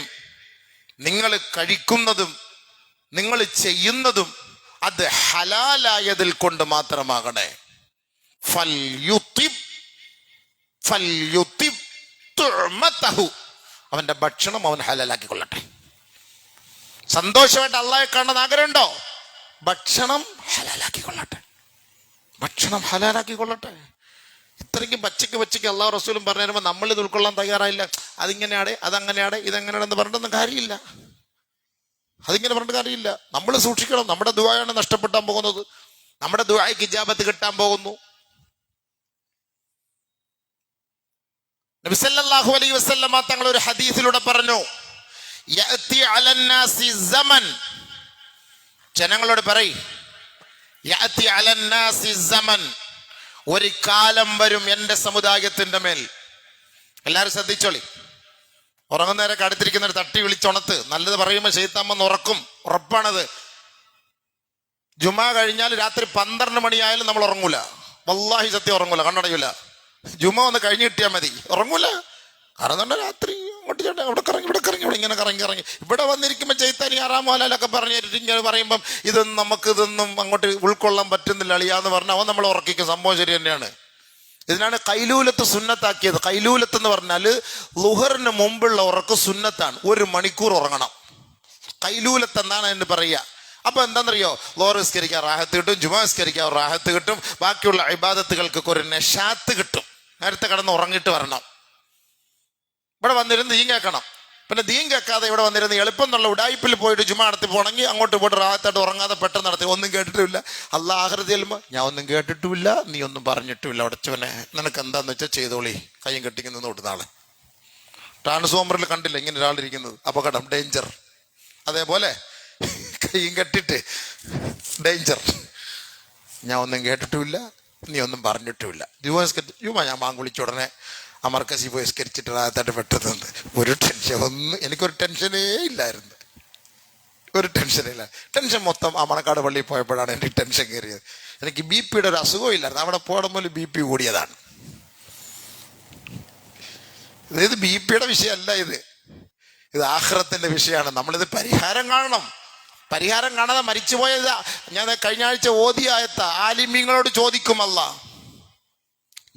നിങ്ങൾ കഴിക്കുന്നതും നിങ്ങൾ ചെയ്യുന്നതും അത് ഹലാലായതിൽ കൊണ്ട് മാത്രമാകണേ. ഫൽ യുതിബ് തുഅമതഹു, അവന്റെ ഭക്ഷണം അവൻ ഹലാലാക്കിക്കൊള്ളട്ടെ. സന്തോഷമായിട്ട് അള്ളാഹയെ കാണാൻ ആഗ്രഹമുണ്ടോ? ഭക്ഷണം ഹലാലാക്കിക്കൊള്ളട്ടെ. ഇത്രയ്ക്ക് പച്ചയ്ക്ക് അള്ളാഹു റസൂലും പറഞ്ഞു തരുമ്പോൾ നമ്മളിത് ഉൾക്കൊള്ളാൻ തയ്യാറായില്ല. അതിങ്ങനെയാടെ, അതങ്ങനെയാടെ, ഇതെങ്ങനെയാണെന്ന് പറഞ്ഞിട്ടൊന്നും കാര്യമില്ല. അതിങ്ങനെ പറഞ്ഞിട്ട് കാര്യമില്ല. നമ്മൾ സൂക്ഷിക്കണം. നമ്മുടെ ദുആയാണ് നഷ്ടപ്പെട്ടാൻ പോകുന്നത്. നമ്മുടെ ദുആയ്ക്ക് ഇജാബത്ത് കിട്ടാൻ പോകുന്നു. നബി സല്ലല്ലാഹു അലൈഹി വസല്ലമ തങ്ങൾ ഒരു ഹദീസിലൂടെ പറഞ്ഞു, യഅതി അലന്നാസി സമൻ, ജനങ്ങളോട് പറയ്, യഅതി അലന്നാസി സമൻ, ഒരു കാലം വരും എൻ്റെ സമുദായത്തിന്റെ മേൽ. എല്ലാവരും ശ്രദ്ധിച്ചോളി. ഉറങ്ങുന്നവരൊക്കെ അടുത്തിരിക്കുന്നവർ തട്ടി വിളിച്ചുണത്ത്. നല്ലത് പറയുമ്പോൾ ശൈത്താൻ ഉറക്കും, ഉറപ്പാണത്. ജുമാ കഴിഞ്ഞാൽ രാത്രി 12 മണിയായാലും നമ്മൾ ഉറങ്ങൂല. വല്ലാഹി സത്യം ഉറങ്ങൂല, കണ്ണടയൂല. ജുമാ ഒന്ന് കഴിഞ്ഞ് കിട്ടിയാൽ മതി, ഉറങ്ങൂല. കാരണം തന്നെ രാത്രി അങ്ങോട്ട് ചേട്ടാ അവിടെ കറങ്ങി ഇവിടെ കറങ്ങി ഇവിടെ ഇങ്ങനെ കറങ്ങി ഇവിടെ വന്നിരിക്കുമ്പോൾ ചൈത്താനി ആറാം മോലൊക്കെ പറഞ്ഞിട്ട് ഇങ്ങനെ പറയുമ്പം ഇതൊന്നും അങ്ങോട്ട് ഉൾക്കൊള്ളാൻ പറ്റുന്നില്ല അളിയാന്ന് പറഞ്ഞാൽ അവൻ നമ്മൾ ഉറക്കിക്കും. സംഭവം ശരി തന്നെയാണ്. ഇതിനാണ് കൈലൂലത്ത് സുന്നത്താക്കിയത്. കൈലൂലത്ത് എന്ന് പറഞ്ഞാൽ ളുഹറിന് മുമ്പുള്ള ഉറക്ക് സുന്നത്താണ്. 1 മണിക്കൂർ ഉറങ്ങണം. കൈലൂലത്ത് എന്നാണ് അതിന് പറയുക. അപ്പൊ എന്താണെന്നറിയോ, ലോഹർ നിസ്കരിക്കാൻ റാഹത്ത് കിട്ടും, ജുമാ നിസ്കരിക്കാൻ റാഹത്ത് കിട്ടും, ബാക്കിയുള്ള ഇബാദത്തുകൾക്കൊക്കെ ഒരു നശാത്ത് കിട്ടും. നേരത്തെ കിടന്ന് ഉറങ്ങിയിട്ട് വരണം. ഇവിടെ വന്നിരുന്ന് ദീൻ കേൾക്കണം. പിന്നെ ദീൻ കേൾക്കാതെ ഇവിടെ വന്നിരുന്ന് എളുപ്പം എന്നുള്ള ഉടായ്പിൽ പോയിട്ട് ജുമാ നടത്തി പോകണമെങ്കിൽ അങ്ങോട്ട് പോയിട്ട് റാഹത്തായിട്ട് ഉറങ്ങാതെ പെട്ടെന്ന് നടത്തി. ഒന്നും കേട്ടിട്ടുമില്ല. അള്ളാഹ് ആഖിറത്തിൽ ചെല്ലുമ്പോൾ ഞാൻ ഒന്നും കേട്ടിട്ടുമില്ല, നീ ഒന്നും പറഞ്ഞിട്ടുമില്ല, ഉടച്ചവനെ നിനക്ക് എന്താന്ന് വെച്ചാൽ ചെയ്തോളി, കയ്യും കെട്ടിക്ക് നിന്ന് തൊട്ട് നാളെ. ട്രാൻസ്ഫോമറിൽ കണ്ടില്ല ഇങ്ങനെ ഒരാളിരിക്കുന്നത്, അപകടം, ഡേഞ്ചർ. അതേപോലെ കയ്യും കെട്ടിട്ട് ഡേഞ്ചർ, ഞാൻ ഒന്നും കേട്ടിട്ടുമില്ല, നീ ഒന്നും പറഞ്ഞിട്ടുമില്ല. ജുമാ ഞാൻ മാങ്കുളിച്ച ഉടനെ അമർക്കസി പോയി സ്കരിച്ചിട്ട് റാഹത്തായിട്ട് പെട്ടെന്ന് ഒരു എനിക്കൊരു ടെൻഷനേ ഇല്ലായിരുന്നു. ഒരു ടെൻഷനില്ല. ടെൻഷൻ മൊത്തം ആ മണക്കാട് പള്ളിയിൽ പോയപ്പോഴാണ് എനിക്ക് ടെൻഷൻ കയറിയത്. എനിക്ക് BP ഒരു അസുഖവും ഇല്ലായിരുന്നു. അവിടെ പോടുമ്പോൾ BP കൂടിയതാണ്. ഇത് BP വിഷയമല്ല, ഇത് ആഖിറത്തിന്റെ വിഷയമാണ്. നമ്മളിത് പരിഹാരം കാണണം. പരിഹാരം കാണാതെ മരിച്ചുപോയത് ഞാൻ കഴിഞ്ഞ ആഴ്ച ഓതിയ ആയത്ത്. ആലിമീങ്ങളോട് ചോദിക്കും അല്ലാഹ്,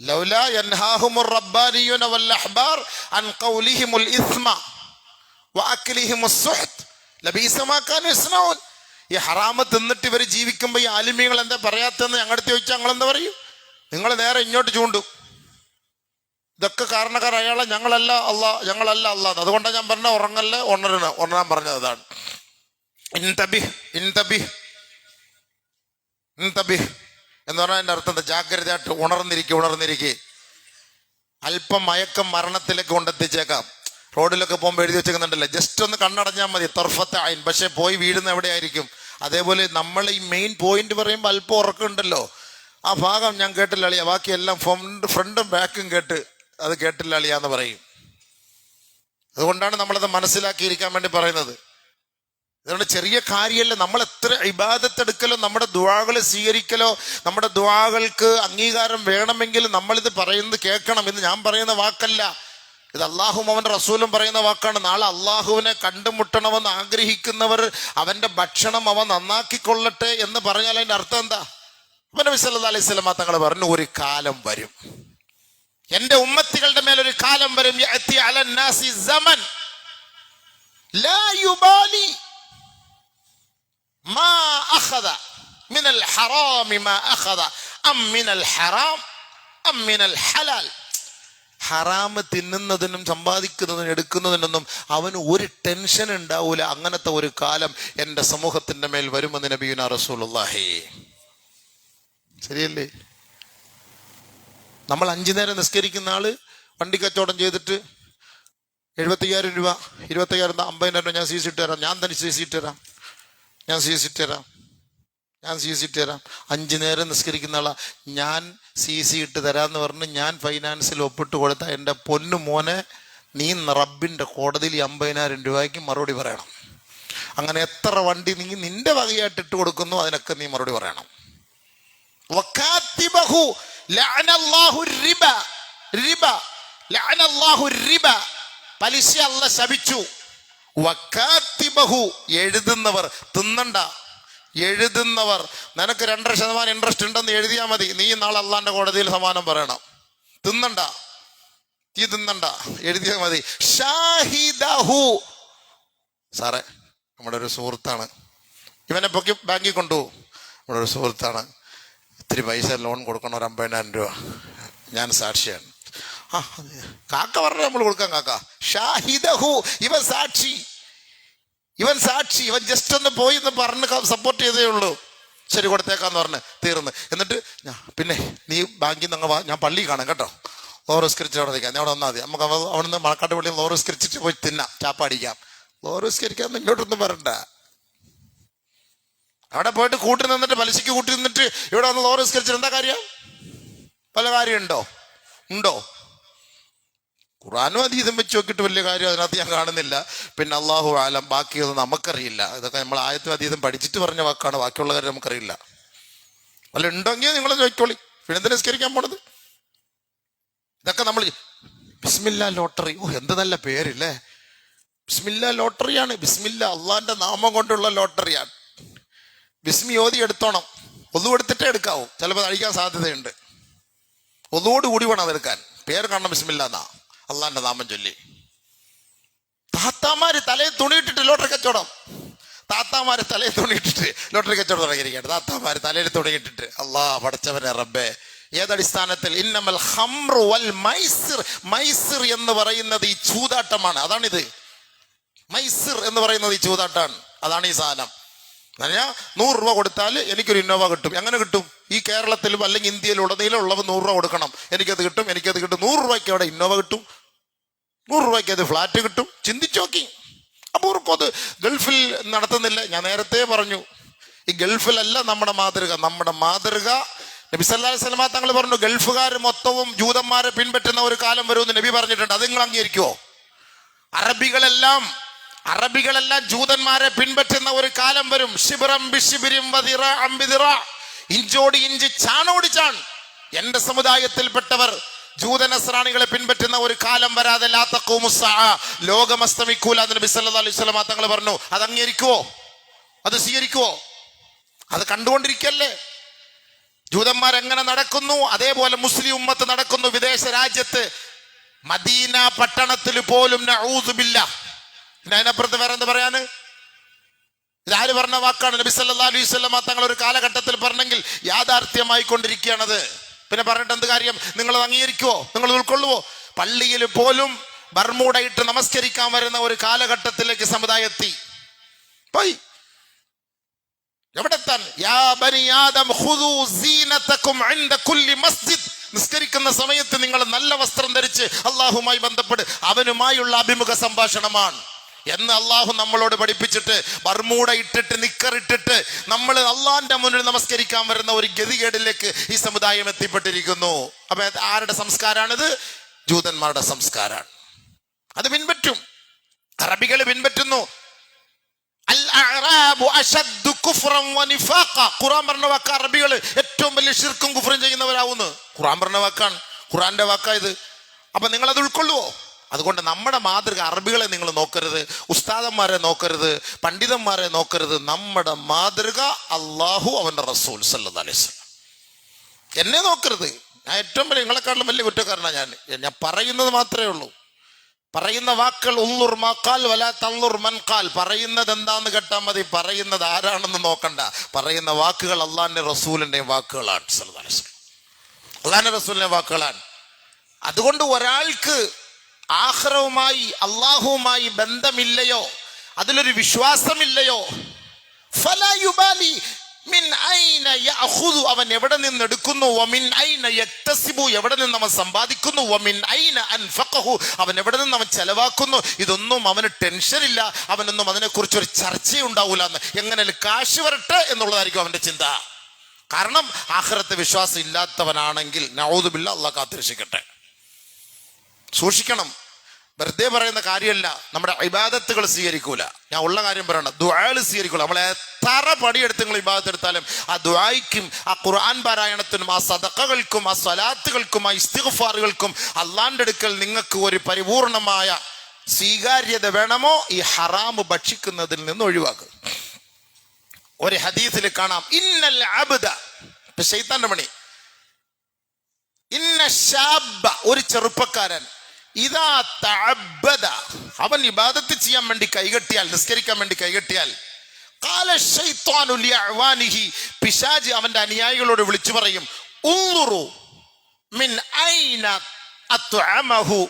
ലൗലാ യൻഹാഹുമുർ റബ്ബാനിയൂന വൽ അഹ്ബാർ അൻ ഖൗലിഹിമുൽ ഇസ്മ വഅക്ലിഹിമുസ് സുഹ്ത് ലബീസ മാ കാനൂ യസ്നഊൻ. ഈ ഹറാമ് തിന്നിട്ട് ഇവർ ജീവിക്കുമ്പോൾ ഈ ആലിമീങ്ങൾ എന്താ പറയാത്തെന്ന് ഞങ്ങളടുത്ത് ചോദിച്ചാൽ ഞങ്ങൾ എന്താ പറയും? നിങ്ങൾ നേരെ ഇങ്ങോട്ട് ചൂണ്ടും. ഇതൊക്കെ കാരണക്കാർ അയാളെ, ഞങ്ങളല്ല അല്ലാഹ്. അതുകൊണ്ടാണ് ഞാൻ പറഞ്ഞ ഉറങ്ങല്ലേ, ഉണരാൻ പറഞ്ഞത് അതാണ്. ഇൻതബിഹ് എന്ന് പറഞ്ഞാൽ എൻ്റെ അർത്ഥം എന്താ? ജാഗ്രതയായിട്ട് ഉണർന്നിരിക്കുക. അല്പം മയക്കം മരണത്തിലേക്ക് കൊണ്ടെത്തിച്ചേക്കാം. റോഡിലൊക്കെ പോകുമ്പോൾ എഴുതി വെച്ചേക്കുന്നുണ്ടല്ലോ, ജസ്റ്റ് ഒന്ന് കണ്ണടഞ്ഞാൽ മതി, തർഫത്തെ ആയിൻ. പക്ഷെ പോയി വീഴുന്ന എവിടെയായിരിക്കും? അതേപോലെ നമ്മൾ ഈ മെയിൻ പോയിന്റ് പറയുമ്പോൾ അല്പം ഉറക്കമുണ്ടല്ലോ, ആ ഭാഗം ഞാൻ കേട്ടില്ല അളിയ, ബാക്കിയെല്ലാം ഫ്രണ്ടും ബാക്കും അത് കേട്ടില്ല അളിയാന്ന് പറയും. അതുകൊണ്ടാണ് നമ്മളത് മനസ്സിലാക്കിയിരിക്കാൻ വേണ്ടി പറയുന്നത്. അതുകൊണ്ട് ചെറിയ കാര്യമല്ല. നമ്മൾ എത്ര ഇബാദത്തെടുക്കലോ, നമ്മുടെ ദുആകൾ സ്വീകരിക്കലോ, നമ്മുടെ ദുആകൾക്ക് അംഗീകാരം വേണമെങ്കിൽ നമ്മളിത് പറയുന്നത് കേൾക്കണം. ഇത് ഞാൻ പറയുന്ന വാക്കല്ല, ഇത് അള്ളാഹും അവൻ്റെ റസൂലും പറയുന്ന വാക്കാണ്. നാളെ അള്ളാഹുവിനെ കണ്ടുമുട്ടണമെന്ന് ആഗ്രഹിക്കുന്നവർ അവൻ്റെ ഭക്ഷണം അവൻ നന്നാക്കിക്കൊള്ളട്ടെ എന്ന് പറഞ്ഞാൽ അതിൻ്റെ അർത്ഥം എന്താ? നബി സല്ലല്ലാഹു അലൈഹി വസല്ലം തങ്ങൾ പറഞ്ഞു, ഒരു കാലം വരും, എൻ്റെ ഉമ്മത്തികളുടെ മേലൊരു കാലം വരും. യഅതി അലന്നാസി സമൻ ലാ യുബാലി മാ അഖദ മിനൽ ഹറാമി മാ അഖദ അം മിനൽ ഹറാം അം മിനൽ ഹലാൽ. ഹറാമ് തിന്നുന്നതിനും സമ്പാദിക്കുന്നതിനും എടുക്കുന്നതിനൊന്നും അവന് ഒരു ടെൻഷൻ ഉണ്ടാവൂല. അങ്ങനത്തെ ഒരു കാലം എൻ്റെ സമൂഹത്തിൻ്റെ മേൽ വരുമെന്ന് നബിയുനാ റസൂലുള്ളാഹി. ശരിയല്ലേ? നമ്മൾ 5 നേരം നിസ്കരിക്കുന്ന ആള് വണ്ടി കച്ചവടം ചെയ്തിട്ട് 75,000 രൂപ, 25,000 50,000 രൂപ ഞാൻ CC ഇട്ട് തരാം, ഞാൻ തന്നെ CC ഇട്ട് തരാം, ഞാൻ CC ഇട്ട് തരാം. 5 നേരം നിസ്കരിക്കുന്ന ആളാ, ഞാൻ CC ഇട്ട് തരാമെന്ന് പറഞ്ഞ് ഞാൻ ഫൈനാൻസിൽ ഒപ്പിട്ട് കൊടുത്ത എൻ്റെ പൊന്നു മോനെ, നീ റബ്ബിൻ്റെ കോടതിയിൽ 50,000 രൂപയ്ക്ക് മറുപടി പറയണം. അങ്ങനെ എത്ര വണ്ടി നീ നിന്റെ വകയായിട്ട് ഇട്ട് കൊടുക്കുന്നു, അതിനൊക്കെ നീ മറുപടി പറയണം. വകാതിബഹു ലഅനല്ലാഹു റിബ, പലിശ അല്ലാഹു ശപിച്ചു. വകാതിബഹു, എഴുതുന്നവർ, തിന്നണ്ട, എഴുതുന്നവർ. നിനക്ക് 2.5% ഇൻട്രസ്റ്റ് ഉണ്ടെന്ന് എഴുതിയാൽ മതി, നീ നാളെ അള്ളാന്റെ കോടതിയിൽ സമാനം പറയണം. തിന്നണ്ട, എഴുതിയാൽ മതി. ഷാഹിദഹു, സാറേ നമ്മുടെ ഒരു സുഹൃത്താണ്, ഇവനെ പൊക്കി ബാങ്കിൽ കൊണ്ടുപോകും. നമ്മുടെ ഒരു സുഹൃത്താണ്, ഇത്തിരി പൈസ ലോൺ കൊടുക്കണം, ഒരു 50,000 രൂപ. ഞാൻ സാക്ഷിയാണ്. ആ കാക്ക പറഞ്ഞ നമ്മൾ കൊടുക്കാം. കാക്ക ഷാഹിദഹു, ഇവൻ സാക്ഷി, ഇവൻ ജസ്റ്റ് ഒന്ന് പോയി എന്ന് പറഞ്ഞ് സപ്പോർട്ട് ചെയ്തേ ഉള്ളൂ. ശരി കൊടുത്തേക്കാന്ന് പറഞ്ഞ് തീർന്ന്. എന്നിട്ട് പിന്നെ നീ ബാങ്കിൽ നിന്ന് വാ, ഞാൻ പള്ളി കാണാം കേട്ടോ, ലോറസ്കരിച്ച് അവിടെ നിൽക്കാം, ഞാൻ അവിടെ വന്നാൽ മതി, നമുക്ക് അവിടുന്ന് മണക്കാട്ട് പള്ളിയിൽ ലോറസ്കരിച്ചിട്ട് പോയി തിന്നാം, ചാപ്പാടിക്കാം. ലോറസ്കരിക്കാൻ ഇങ്ങോട്ടൊന്നും വരണ്ട. അവിടെ പോയിട്ട് കൂട്ടി നിന്നിട്ട് പലിശയ്ക്ക് കൂട്ടി നിന്നിട്ട് ഇവിടെ വന്ന് ലോറസ്കരിച്ചിട്ട് എന്താ കാര്യം? പല കാര്യമുണ്ടോ? ഖുർആനും അതീതം വെച്ച് നോക്കിയിട്ട് വലിയ കാര്യം അതിനകത്ത് ഞാൻ കാണുന്നില്ല. പിന്നെ അള്ളാഹു ആലം, ബാക്കിയൊന്നും നമുക്കറിയില്ല. ഇതൊക്കെ നമ്മൾ ആയത്തും അതീതം പഠിച്ചിട്ട് പറഞ്ഞ വാക്കാണ്, ബാക്കിയുള്ള കാര്യം നമുക്കറിയില്ല. വല്ല ഉണ്ടെങ്കിൽ നിങ്ങൾ ചോദിക്കോളി. പിന്നെ എന്തിനാ നിസ്കരിക്കാൻ പോണത്? ഇതൊക്കെ നമ്മൾ ബിസ്മില്ലാ ലോട്ടറി, എന്ത് നല്ല പേരില്ലേ, ബിസ്മില്ലാ ലോട്ടറിയാണ്. ബിസ്മില്ല അള്ളാന്റെ നാമം കൊണ്ടുള്ള ലോട്ടറിയാണ്. ബിസ്മി ഓതി എടുത്തോണം, ഒന്നു എടുത്തിട്ടേ എടുക്കാവൂ, ചിലപ്പോൾ അഴിക്കാൻ സാധ്യതയുണ്ട്. ഒന്നുകൂടി കൂടി വേണം അതെടുക്കാൻ. പേര് കാണണം ബിസ്മില്ല എന്നാ, അള്ളാന്റെ നാമം ചൊല്ലി. താത്താമാര് തലയിൽ തുണിയിട്ടിട്ട് ലോട്ടറി കച്ചവടം, താത്താമാര് തലയിൽ തുണിയിട്ടിട്ട് ലോട്ടറി കച്ചവടം തുടങ്ങിയിരിക്കുകയാണ്. താത്താമാര് തലയിൽ തുണിയിട്ടിട്ട്. അള്ളാഹ് പടച്ചവനെ റബ്ബേ, ഏതടിസ്ഥാനത്തിൽ? ഇന്നമൽ ഖംറു വൽ മൈസിർ, മൈസിർ എന്ന് പറയുന്നത് ഈ ചൂതാട്ടമാണ്. അതാണിത്. മൈസിർ എന്ന് പറയുന്നത് ഈ ചൂതാട്ടാണ്. അതാണ് ഈ സാധനം. ഞാൻ 100 രൂപ കൊടുത്താൽ എനിക്കൊരു ഇന്നോവ കിട്ടും. എങ്ങനെ കിട്ടും? ഈ കേരളത്തിലും അല്ലെങ്കിൽ ഇന്ത്യയിലും ഉടനീളം ഉള്ളവർ 100 രൂപ കൊടുക്കണം, എനിക്കത് കിട്ടും. 100 രൂപയ്ക്ക് അവിടെ ഇന്നോവ കിട്ടും, 100 രൂപയ്ക്ക് അത് ഫ്ലാറ്റ് കിട്ടും. ചിന്തിച്ചു നോക്കി. അപ്പോൾ അത് ഗൾഫിൽ നടത്തുന്നില്ല. ഞാൻ നേരത്തെ പറഞ്ഞു, ഈ ഗൾഫിലല്ല നമ്മുടെ മാതൃക. നമ്മുടെ മാതൃക നബി സല്ലല്ലാഹു അലൈഹി വസല്ലം തങ്ങൾ പറഞ്ഞു, ഗൾഫുകാർ മൊത്തവും ജൂതന്മാരെ പിൻപറ്റുന്ന ഒരു കാലം വരുമെന്ന് നബി പറഞ്ഞിട്ടുണ്ട്. അത് നിങ്ങൾ അംഗീകരിക്കുമോ? അറബികളെല്ലാം ജൂതന്മാരെ പിൻപറ്റുന്ന ഒരു കാലം വരും. ശിബ്റം ബിശിബ്രിൻ വദിറാഅൻ ബിദിറാ, ഇഞ്ചോട് ഇഞ്ച് ചാണോട് ചാൺ. എന്റെ സമുദായത്തിൽപ്പെട്ടവർ ജൂതനസ്രാണികളെ പിൻപറ്റുന്ന ഒരു കാലം വരാതെ ലാ തഖൂമുസ്സഅ, ലോകം അസ്തമിക്കൂല എന്ന് നബി സല്ലല്ലാഹു അലൈഹി വസല്ലം തങ്ങൾ പറഞ്ഞു. അത് അംഗീകരിക്കുവോ? അത് സ്വീകരിക്കുവോ? അത് കണ്ടുകൊണ്ടിരിക്കല്ലേ. ജൂതന്മാരെങ്ങനെ നടക്കുന്നു അതേപോലെ മുസ്ലിം ഉമ്മത്ത് നടക്കുന്നു. വിദേശ രാജ്യത്ത് മദീന പട്ടണത്തിൽ പോലും നഊദു ബില്ലാഹ്. അതിനപ്പുറത്ത് വേറെ എന്ത് പറയാന്? ഇതാര് പറഞ്ഞ വാക്കാണ്? നബി സല്ലല്ലാഹു അലൈഹി വസല്ലം തങ്ങൾ ഒരു കാലഘട്ടത്തിൽ പറഞ്ഞെങ്കിൽ യാഥാർത്ഥ്യമായി കൊണ്ടിരിക്കുകയാണത്. പിന്നെ പറഞ്ഞിട്ട് എന്ത് കാര്യം? നിങ്ങൾ അംഗീകരിക്കുവോ? നിങ്ങൾ ഉൾക്കൊള്ളുവോ? പള്ളിയിൽ പോലും ബർമൂടയിട്ട് നമസ്കരിക്കാൻ വരുന്ന ഒരു കാലഘട്ടത്തിലേക്ക് സമുദായം എത്തി. പോയി എവിടെത്താൻ? യാ ബനി ആദം ഖുദൂ സീനതകും ഇൻദ കുല്ലി മസ്ജിദ്. നിസ്കരിക്കുന്ന സമയത്ത് നിങ്ങൾ നല്ല വസ്ത്രം ധരിച്ച് അള്ളാഹുമായി ബന്ധപ്പെട്ട് അവനുമായുള്ള അഭിമുഖ സംഭാഷണമാണ് എന്ന് അള്ളാഹു നമ്മളോട് പഠിപ്പിച്ചിട്ട് ബർമൂട ഇട്ടിട്ട് നിക്കറിട്ടിട്ട് നമ്മൾ അള്ളാന്റെ മുന്നിൽ നമസ്കരിക്കാൻ വരുന്ന ഒരു ഗതികേടിലേക്ക് ഈ സമുദായം എത്തിപ്പെട്ടിരിക്കുന്നു. അപ്പൊ ആരുടെ സംസ്കാരാണിത്? ജൂതന്മാരുടെ സംസ്കാരമാണ്. അത് പിൻപറ്റും, അറബികൾ പിൻപറ്റുന്നു. ഖുർആൻ പറഞ്ഞ വാക്ക് അറബികൾ ഏറ്റവും വലിയ ശിർക്കും കുഫ്റും ചെയ്യുന്നവരാവുന്നു. ഖുർആൻ പറഞ്ഞ വാക്കാണ്, ഖുർആന്റെ വാക്കായത്. അപ്പൊ നിങ്ങൾ അത് ഉൾക്കൊള്ളുവോ? അതുകൊണ്ട് നമ്മുടെ മാതൃക അറബികളെ നിങ്ങൾ നോക്കരുത്, ഉസ്താദന്മാരെ നോക്കരുത്, പണ്ഡിതന്മാരെ നോക്കരുത്. നമ്മുടെ മാതൃക അള്ളാഹു അവന്റെ റസൂൽ സല്ലല്ലാഹു അലൈഹി വസല്ലം. എന്നെ നോക്കരുത്. ഞാൻ ഏറ്റവും വലിയ നിങ്ങളെക്കാളും വലിയ കുറ്റക്കാരനാണ്. ഞാൻ പറയുന്നത് മാത്രമേ ഉള്ളൂ. പറയുന്ന വാക്കുകൾ ഉള്ളുർ മഖാൽ വലാ തൻളുർ മൻ ഖാൽ. പറയുന്നത് എന്താന്ന് കേട്ടാൽ മതി, പറയുന്നത് ആരാണെന്ന് നോക്കണ്ട. പറയുന്ന വാക്കുകൾ അള്ളാഹിന്റെ റസൂലിന്റെ വാക്കുകളാണ് സല്ലല്ലാഹു അലൈഹി വസല്ലം. അള്ളാഹിന്റെ റസൂലിന്റെ വാക്കുകളാണ്. അതുകൊണ്ട് ഒരാൾക്ക് ആഖിറവുമായി അള്ളാഹുവുമായി ബന്ധമില്ലയോ, അതിലൊരു വിശ്വാസമില്ലയോ, ഫലാ യുബാലി മിൻ ഐന യഅഖുദു, അവൻ എവിടെ നിന്ന് എടുക്കുന്നു, വമിൻ ഐന യക്തസിബു, എവിടെ നിന്ന് അവൻ സമ്പാദിക്കുന്നു, വമിൻ ഐന അൻഫഖഹു, അവൻ എവിടെ നിന്ന് അവൻ ചെലവാക്കുന്നു. ഇതൊന്നും അവന് ടെൻഷനില്ല, അവനൊന്നും അതിനെക്കുറിച്ച് ഒരു ചർച്ചയുണ്ടാവൂല. എങ്ങനെ കാശ് വരട്ടെ എന്നുള്ളതായിരിക്കും അവന്റെ ചിന്ത. കാരണം ആഖിറത്തെ വിശ്വാസം ഇല്ലാത്തവനാണെങ്കിൽ നഊദു ബില്ലാഹ്, അല്ലാഹ് കാത്തിരക്ഷിക്കട്ടെ. സൂക്ഷിക്കണം. വെറുതെ പറയുന്ന കാര്യമല്ല. നമ്മുടെ ഇബാദത്തുകൾ സ്വീകരിക്കൂല. ഞാൻ ഉള്ള കാര്യം പറയണം, ദുആകൾ സ്വീകരിക്കൂല. നമ്മൾ എത്ര പടിയെടുത്ത് നിങ്ങൾ ഇബാദത്ത് എടുത്താലും ആ ദുആയ്ക്കും ആ ഖുർആൻ പാരായണത്തിനും ആ സദഖകൾക്കും ആ സ്വലാത്തുകൾക്കും ആ ഇസ്തിഗ്ഫാറുകൾക്കും അള്ളാന്റെ അടുക്കൽ നിങ്ങൾക്ക് ഒരു പരിപൂർണമായ സ്വീകാര്യത വേണമോ, ഈ ഹറാമ് ഭക്ഷിക്കുന്നതിൽ നിന്ന് ഒഴിവാക്കുക. ഒരു ഹദീസിൽ കാണാം, ഇന്നൽ അബ്ദ, ശൈത്താന്റെ പണി, ഇന്ന ശാബ, ഒരു ചെറുപ്പക്കാരൻ, ഇദാ തഅബ്ബദ, അവൻ ഇബാദത്ത് ചെയ്യാൻ വേണ്ടി കൈകെട്ടിയാൽ, നിസ്കരിക്കാൻ വേണ്ടി കൈകെട്ടിയാൽ, ഖാല ശൈത്വാനു ലിഅവാനിഹി, പിശാച് അവന്റെ അനുയായികളോട് വിളിച്ചു പറയും, ഉൻളുറു, മിൻ ഐന അത്അമഹു.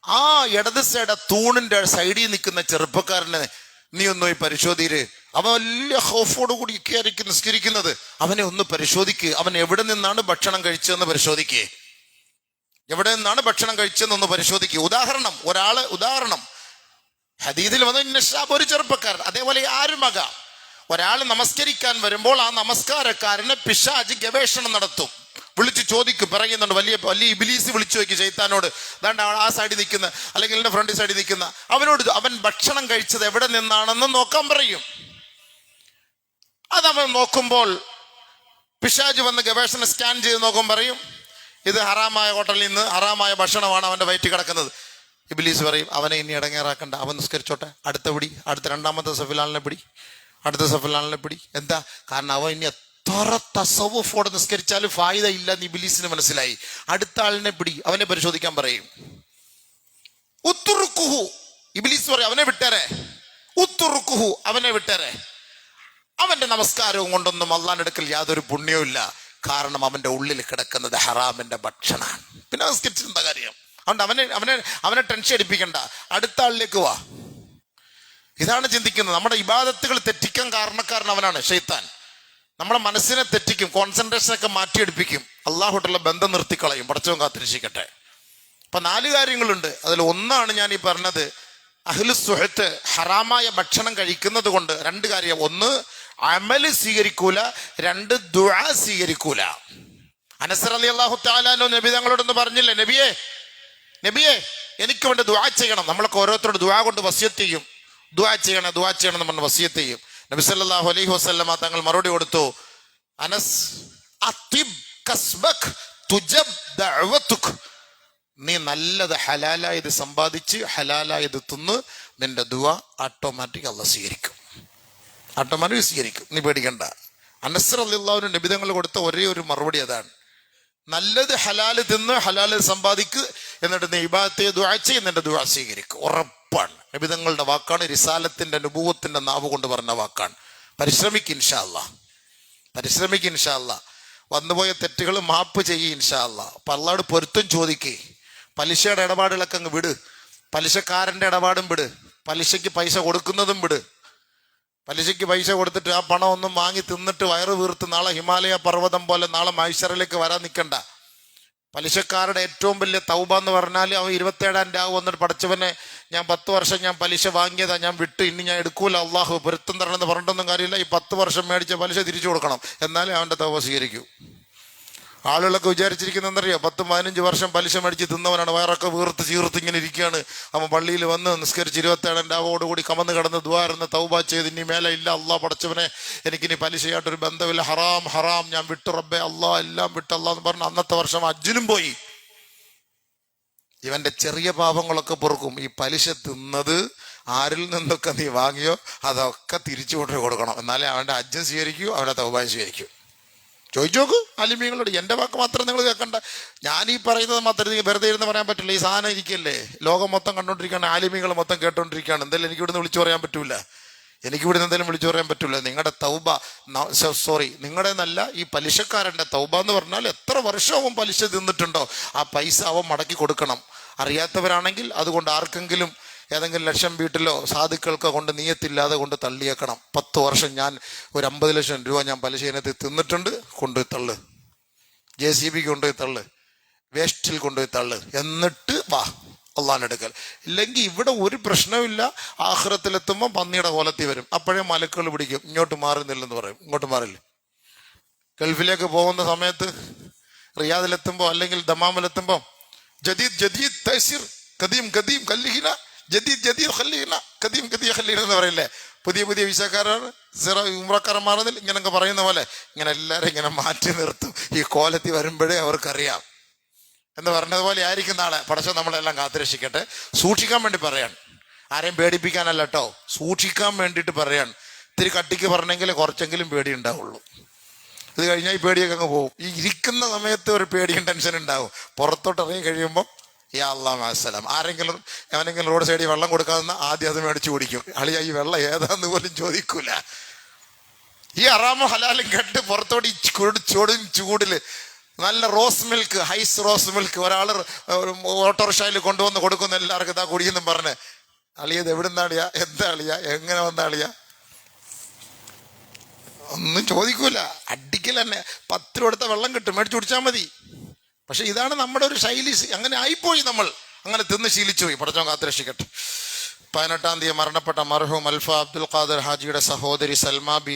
ആ ഇടത് സൈഡ് തൂണിന്റെ സൈഡിൽ നിൽക്കുന്ന ചെറുപ്പക്കാരനെ നീ ഒന്ന് പോയി പരിശോധിര്. അവൻ വലിയ ഹൗഫോട് കൂടി ആയിരിക്കും നിസ്കരിക്കുന്നത്. അവനെ ഒന്ന് പരിശോധിക്ക്. അവൻ എവിടെ നിന്നാണ് ഭക്ഷണം കഴിച്ചതെന്ന് പരിശോധിക്ക്. എവിടെ നിന്നാണ് ഭക്ഷണം കഴിച്ചതെന്നൊന്ന് പരിശോധിക്കുക. ഉദാഹരണം ഹദീസിൽ വന്ന ഇന്നശാബ് ഒരു ചെറുപ്പക്കാരൻ. അതേപോലെ ആരുമക ഒരാൾ നമസ്കരിക്കാൻ വരുമ്പോൾ ആ നമസ്കാരക്കാരനെ പിശാച് ഗവേഷണം നടത്തും. വിളിച്ചു ചോദിക്കും, പറയുന്നുണ്ട്. വലിയ വലിയ ഇബ്ലീസ് വിളിച്ചു ചോദിക്കും ശൈത്താനോട്. അതാണ്ട് ആ സൈഡിൽ നിൽക്കുന്ന അല്ലെങ്കിൽ എൻ്റെ ഫ്രണ്ട് സൈഡിൽ നിൽക്കുന്ന അവനോട് അവൻ ഭക്ഷണം കഴിച്ചത് എവിടെ നിന്നാണെന്ന് നോക്കാൻ പറയും. അതവൻ നോക്കുമ്പോൾ പിശാച് വന്ന് ഗവേഷണം സ്കാൻ ചെയ്ത് നോക്കാൻ പറയും, ഇത് ഹറാമായ ഹോട്ടലിൽ നിന്ന് ഹറാമായ ഭക്ഷണമാണ് അവൻ്റെ വയറ്റിൽ കിടക്കുന്നത്. ഇബ്ലീസ് പറയും, അവനെ ഇനി ഇടങ്ങേറാക്കണ്ട, അവൻ നിസ്കരിച്ചോട്ടെ. അടുത്ത രണ്ടാമത്തെ സഫിലാളിനെ പിടി. എന്താ കാരണം? അവൻ ഇനി എത്ര തസവുഫോടെ നിസ്കരിച്ചാലും ഫായിദ ഇല്ല എന്ന് ഇബ്ലീസിന് മനസ്സിലായി. അടുത്ത ആളിനെ പിടി, അവനെ പരിശോധിക്കാൻ പറയും. ഉത്തുറുക്കുഹു, ഇബ്ലീസ് പറയും അവനെ വിട്ടേരെ. ഉത്തുറുക്കുഹു, അവനെ വിട്ടേരെ. അവന്റെ നമസ്കാരവും കൊണ്ടൊന്നും അള്ളാന്റെ അടുക്കൽ യാതൊരു പുണ്യവും ഇല്ല. കാരണം അവന്റെ ഉള്ളിൽ കിടക്കുന്നത് ഹറാമിന്റെ ഭക്ഷണമാണ്. പിന്നെ നിസ്കരിച്ചിരുന്ന കാര്യം. അതുകൊണ്ട് അവനെ ടെൻഷൻ അടിപ്പിക്കണ്ട, അടുത്ത ആളിലേക്ക് വാ. ഇതാണ് ചിന്തിക്കുന്നത്. നമ്മുടെ ഇബാദത്തുകൾ തെറ്റിക്കാൻ കാരണക്കാരൻ അവനാണ് ശൈത്താൻ. നമ്മളെ മനസ്സിനെ തെറ്റിക്കും, കോൺസെൻട്രേഷനൊക്കെ മാറ്റിയെടുപ്പിക്കും, അള്ളാഹുട്ടുള്ള ബന്ധം നിർത്തിക്കളയും. പടച്ചവൻ കാത്തിരക്ഷിക്കട്ടെ. അപ്പൊ 4 കാര്യങ്ങളുണ്ട്. അതിൽ ഒന്നാണ് ഞാൻ ഈ പറഞ്ഞത്, അഹ്ലു സുഹത്ത് ഹറാമായ ഭക്ഷണം കഴിക്കുന്നത് കൊണ്ട് 2 കാര്യം. 1 അമല് സ്വീകരിക്കൂല, 2 ദുആ സ്വീകരിക്കൂല. അനസ് റളിയല്ലാഹു തആല അൻഹു നബി തങ്ങളോടൊന്ന് പറഞ്ഞില്ലേ, നബിയെ എനിക്ക് വേണ്ടി ദുആ ചെയ്യണം. നമ്മളൊക്കെ ഓരോരുത്തരോട് ദുആ കൊണ്ട് വസിയത്ത് ചെയ്യും. ദുആ ചെയ്യണം എന്ന് പറഞ്ഞ് വസിയത്ത് ചെയ്യും. നബി സല്ലല്ലാഹു അലൈഹി വസല്ലമ തങ്ങൾ മറുപടി കൊടുത്തു, അനസ് അത്തിബ് കസ്ബക് തുജബ് ദഅവതുക്. നീ നല്ലത് ഹലാലായത് സമ്പാദിച്ച് ഹലാലായത് തിന്ന് നിന്റെ ദുആ ഓട്ടോമാറ്റിക് അല്ലാഹു സ്വീകരിക്കും. നീ പേടിക്കണ്ട. അനസ് റളിയല്ലാഹു അൻഹു നബി തങ്ങൾ കൊടുത്ത ഒരേ ഒരു മറുപടി അതാണ്, നല്ലത് ഹലാല് തിന്ന് ഹലാല് സമ്പാദിക്ക്, എന്നിട്ട് നീ ഇബാദത്തെ ദുആ ചെയ്യ്, നിന്റെ ദുആ സ്വീകരിക്കും. ഉറപ്പാണ്. നബി തങ്ങളുടെ വാക്കാണ്, റിസാലത്തിന്റെ നുബുവത്തിന്റെ നാവ് കൊണ്ട് പറഞ്ഞ വാക്കാണ്. പരിശ്രമിക്ക് ഇൻഷാ അല്ലാഹ്. വന്നുപോയ തെറ്റുകൾ മാപ്പ് ചെയ്യ് ഇൻഷാ അല്ലാഹ്. അപ്പൊ അള്ളാഹോട് പൊരുത്തം ചോദിക്കേ. പലിശയുടെ ഇടപാടുകളൊക്കെ അങ്ങ് വിട്. പലിശക്കാരന്റെ ഇടപാടും വിട്. പലിശയ്ക്ക് പൈസ കൊടുക്കുന്നതും വിട്. പലിശയ്ക്ക് പൈസ കൊടുത്തിട്ട് ആ പണം ഒന്നും വാങ്ങി തിന്നിട്ട് വയറ് വീർത്ത് നാളെ ഹിമാലയ പർവ്വതം പോലെ നാളെ മൈശറിലേക്ക് വരാൻ നിൽക്കണ്ട. പലിശക്കാരുടെ ഏറ്റവും വലിയ തൗബ എന്ന് പറഞ്ഞാൽ അവൻ 27-ാം രാവ് വന്നിട്ട് പടച്ചവനെ ഞാൻ 10 വർഷം ഞാൻ പലിശ വാങ്ങിയതാ, ഞാൻ വിട്ടു, ഇനി ഞാൻ എടുക്കൂല, അള്ളാഹു പൊരുത്തം തരണമെന്ന് പറഞ്ഞിട്ടൊന്നും കാര്യമില്ല. ഈ 10 വർഷം മേടിച്ച പലിശ തിരിച്ചു കൊടുക്കണം, എന്നാലേ അവൻ്റെ തൗബ സ്വീകരിക്കൂ. ആളുകളൊക്കെ വിചാരിച്ചിരിക്കുന്ന എന്തറിയോ, 10-15 വർഷം പലിശ മേടിച്ച് തിന്നവനാണ്, വയറൊക്കെ ചീർത്ത് ഇങ്ങനെ ഇരിക്കുകയാണ്. അവൻ പള്ളിയിൽ വന്ന് നിസ്കരിച്ച് 27-ാം രാവോടുകൂടി കമന്ന് കിടന്ന് ദ്വാരന്ന് തൗബ ചെയ്ത് ഇനി മേലെ ഇല്ല, അള്ളാഹ് പടച്ചവനെ എനിക്കിനി പലിശയായിട്ടൊരു ബന്ധമില്ല, ഹറാം ഞാൻ വിട്ടു റബ്ബെ, അള്ളാഹ് എല്ലാം വിട്ട് അള്ളാഹ് എന്ന് പറഞ്ഞ് അന്നത്തെ വർഷം ഹജ്ജിനും പോയി. ഇവന്റെ ചെറിയ പാപങ്ങളൊക്കെ പൊറുക്കും. ഈ പലിശ തിന്നത് ആരിൽ നിന്നൊക്കെ നീ വാങ്ങിയോ അതൊക്കെ തിരിച്ചു കൊണ്ടു കൊടുക്കണം, എന്നാലേ അവന്റെ ഹജ്ജും സ്വീകരിക്കൂ, അവന്റെ തൗബ സ്വീകരിക്കൂ. ചോദിച്ചു നോക്ക് ആലിമീങ്ങളോട്. എൻ്റെ വാക്ക് മാത്രം നിങ്ങൾ കേൾക്കണ്ട. ഞാൻ ഈ പറയുന്നത് മാത്രം വെറുതെ ഇരുന്ന് പറയാൻ പറ്റില്ല. ഈ സാധനം ഇരിക്കല്ലേ, ലോകം മൊത്തം കണ്ടോണ്ടിരിക്കുകയാണ്, ആലിമീങ്ങൾ മൊത്തം കേട്ടോണ്ടിരിക്കുകയാണ്. എന്തായാലും എനിക്കിവിടുന്ന് വിളിച്ചു പറയാൻ പറ്റൂല. നിങ്ങളുടെ തൗബ നിങ്ങളുടെ എന്നല്ല, ഈ പലിശക്കാരൻ്റെ തൗബ എന്ന് പറഞ്ഞാൽ എത്ര വർഷവും പലിശ തിന്നിട്ടുണ്ടോ ആ പൈസ അവൻ മടക്കി കൊടുക്കണം. അറിയാത്തവരാണെങ്കിൽ അതുകൊണ്ട് ആർക്കെങ്കിലും ഏതെങ്കിലും ലക്ഷം വീട്ടിലോ സാധുക്കൾക്കോ കൊണ്ട് നീയത്തില്ലാതെ കൊണ്ട് തള്ളിയേക്കണം. 10 വർഷം ഞാൻ ഒരു 50 ലക്ഷം രൂപ ഞാൻ പലിശ ഇനത്തിൽ തിന്നിട്ടുണ്ട്, കൊണ്ടുപോയി തള്ളു, JCB കൊണ്ടുപോയി തള്ളു, വേസ്റ്റിൽ കൊണ്ടുപോയി തള്ളു, എന്നിട്ട് വാ അള്ളാഹിന്റെ അടുക്കൽ. ഇല്ലെങ്കിൽ ഇവിടെ ഒരു പ്രശ്നമില്ല. ആഖിറത്തിലെത്തുമ്പോൾ പന്നിയുടെ കോലത്തിൽ വരും. അപ്പോഴേ മലക്കുകൾ പിടിക്കും, ഇങ്ങോട്ട് മാറുന്നില്ലെന്ന് പറയും. ഇങ്ങോട്ട് മാറില്ല. ഗൾഫിലേക്ക് പോകുന്ന സമയത്ത് റിയാദിലെത്തുമ്പോൾ അല്ലെങ്കിൽ ദമാമിലെത്തുമ്പോൾ ജദീദ് തൈസിർ ഖദീം ഖല്ലീന, ജദീദ് ഖല്ലീന, ഖദീം ഖല്ലീന എന്ന് പറയില്ലേ. പുതിയ വിസക്കാരാണ്, ഉംറക്കാരൻ മാറുന്നില്ല, ഇങ്ങനൊക്കെ പറയുന്ന പോലെ ഇങ്ങനെ എല്ലാവരും ഇങ്ങനെ മാറ്റി നിർത്തും. ഈ കോലത്തിൽ വരുമ്പോഴേ അവർക്കറിയാം എന്ന് പറഞ്ഞതുപോലെ ആയിരിക്കും നാളെ. പടച്ചവൻ നമ്മളെല്ലാം കാത്തുരക്ഷിക്കട്ടെ. സൂക്ഷിക്കാൻ വേണ്ടി പറയാണ്, ആരെയും പേടിപ്പിക്കാനല്ല കേട്ടോ, സൂക്ഷിക്കാൻ വേണ്ടിയിട്ട് പറയാണ്. ഇത്തിരി കട്ടിക്ക് പറഞ്ഞെങ്കിൽ കുറച്ചെങ്കിലും പേടി ഉണ്ടാവുള്ളൂ. ഇത് കഴിഞ്ഞാൽ ഈ പേടിയൊക്കെ അങ്ങ് പോകും. ഈ ഇരിക്കുന്ന സമയത്ത് ഒരു പേടിയും ടെൻഷൻ ഉണ്ടാവും. പുറത്തോട്ട് ഇറങ്ങി കഴിയുമ്പോൾ യാ അല്ലാഹ് മഅസ്സലാം. എവനെങ്കിലും റോഡ് സൈഡിൽ വെള്ളം കൊടുക്കാതെ ആദ്യം അത് മേടിച്ച് കുടിക്കും. അളിയാ ഈ വെള്ളം ഏതാന്ന് പോലും ചോദിക്കൂല. ഈ ഹറാമും ഹലാലും കേട്ട് പുറത്തോട്ട് ഈ ചൂടില് നല്ല റോസ് മിൽക്ക്, ഹൈസ് റോസ് മിൽക്ക് ഒരാൾ ഓട്ടോറിക്ഷയിൽ കൊണ്ടുവന്ന് കൊടുക്കുന്ന എല്ലാവർക്കും ഇതാ കുടിയെന്നും പറഞ്ഞ്, അളിയത് എവിടുന്നാളിയാ, എന്താ അളിയാ, എങ്ങനെ വന്ന അളിയാ, ഒന്നും ചോദിക്കൂല, അടിക്കൽ തന്നെ. 10 രൂപ കൊടുത്ത വെള്ളം കിട്ടും, മേടിച്ച് കുടിച്ചാൽ മതി. പക്ഷെ ഇതാണ് നമ്മുടെ ഒരു ശൈലി. അങ്ങനെ ആയിപ്പോയി, നമ്മൾ അങ്ങനെ തിന്ന് ശീലിച്ചു പോയി. പടച്ചോൻ കാത്തുരക്ഷിക്കട്ടെ. 18-ാം തീയതി മരണപ്പെട്ട മർഹൂം അൽഫ അബ്ദുൽ ഖാദർ ഹാജിയുടെ സഹോദരി സൽമ ബി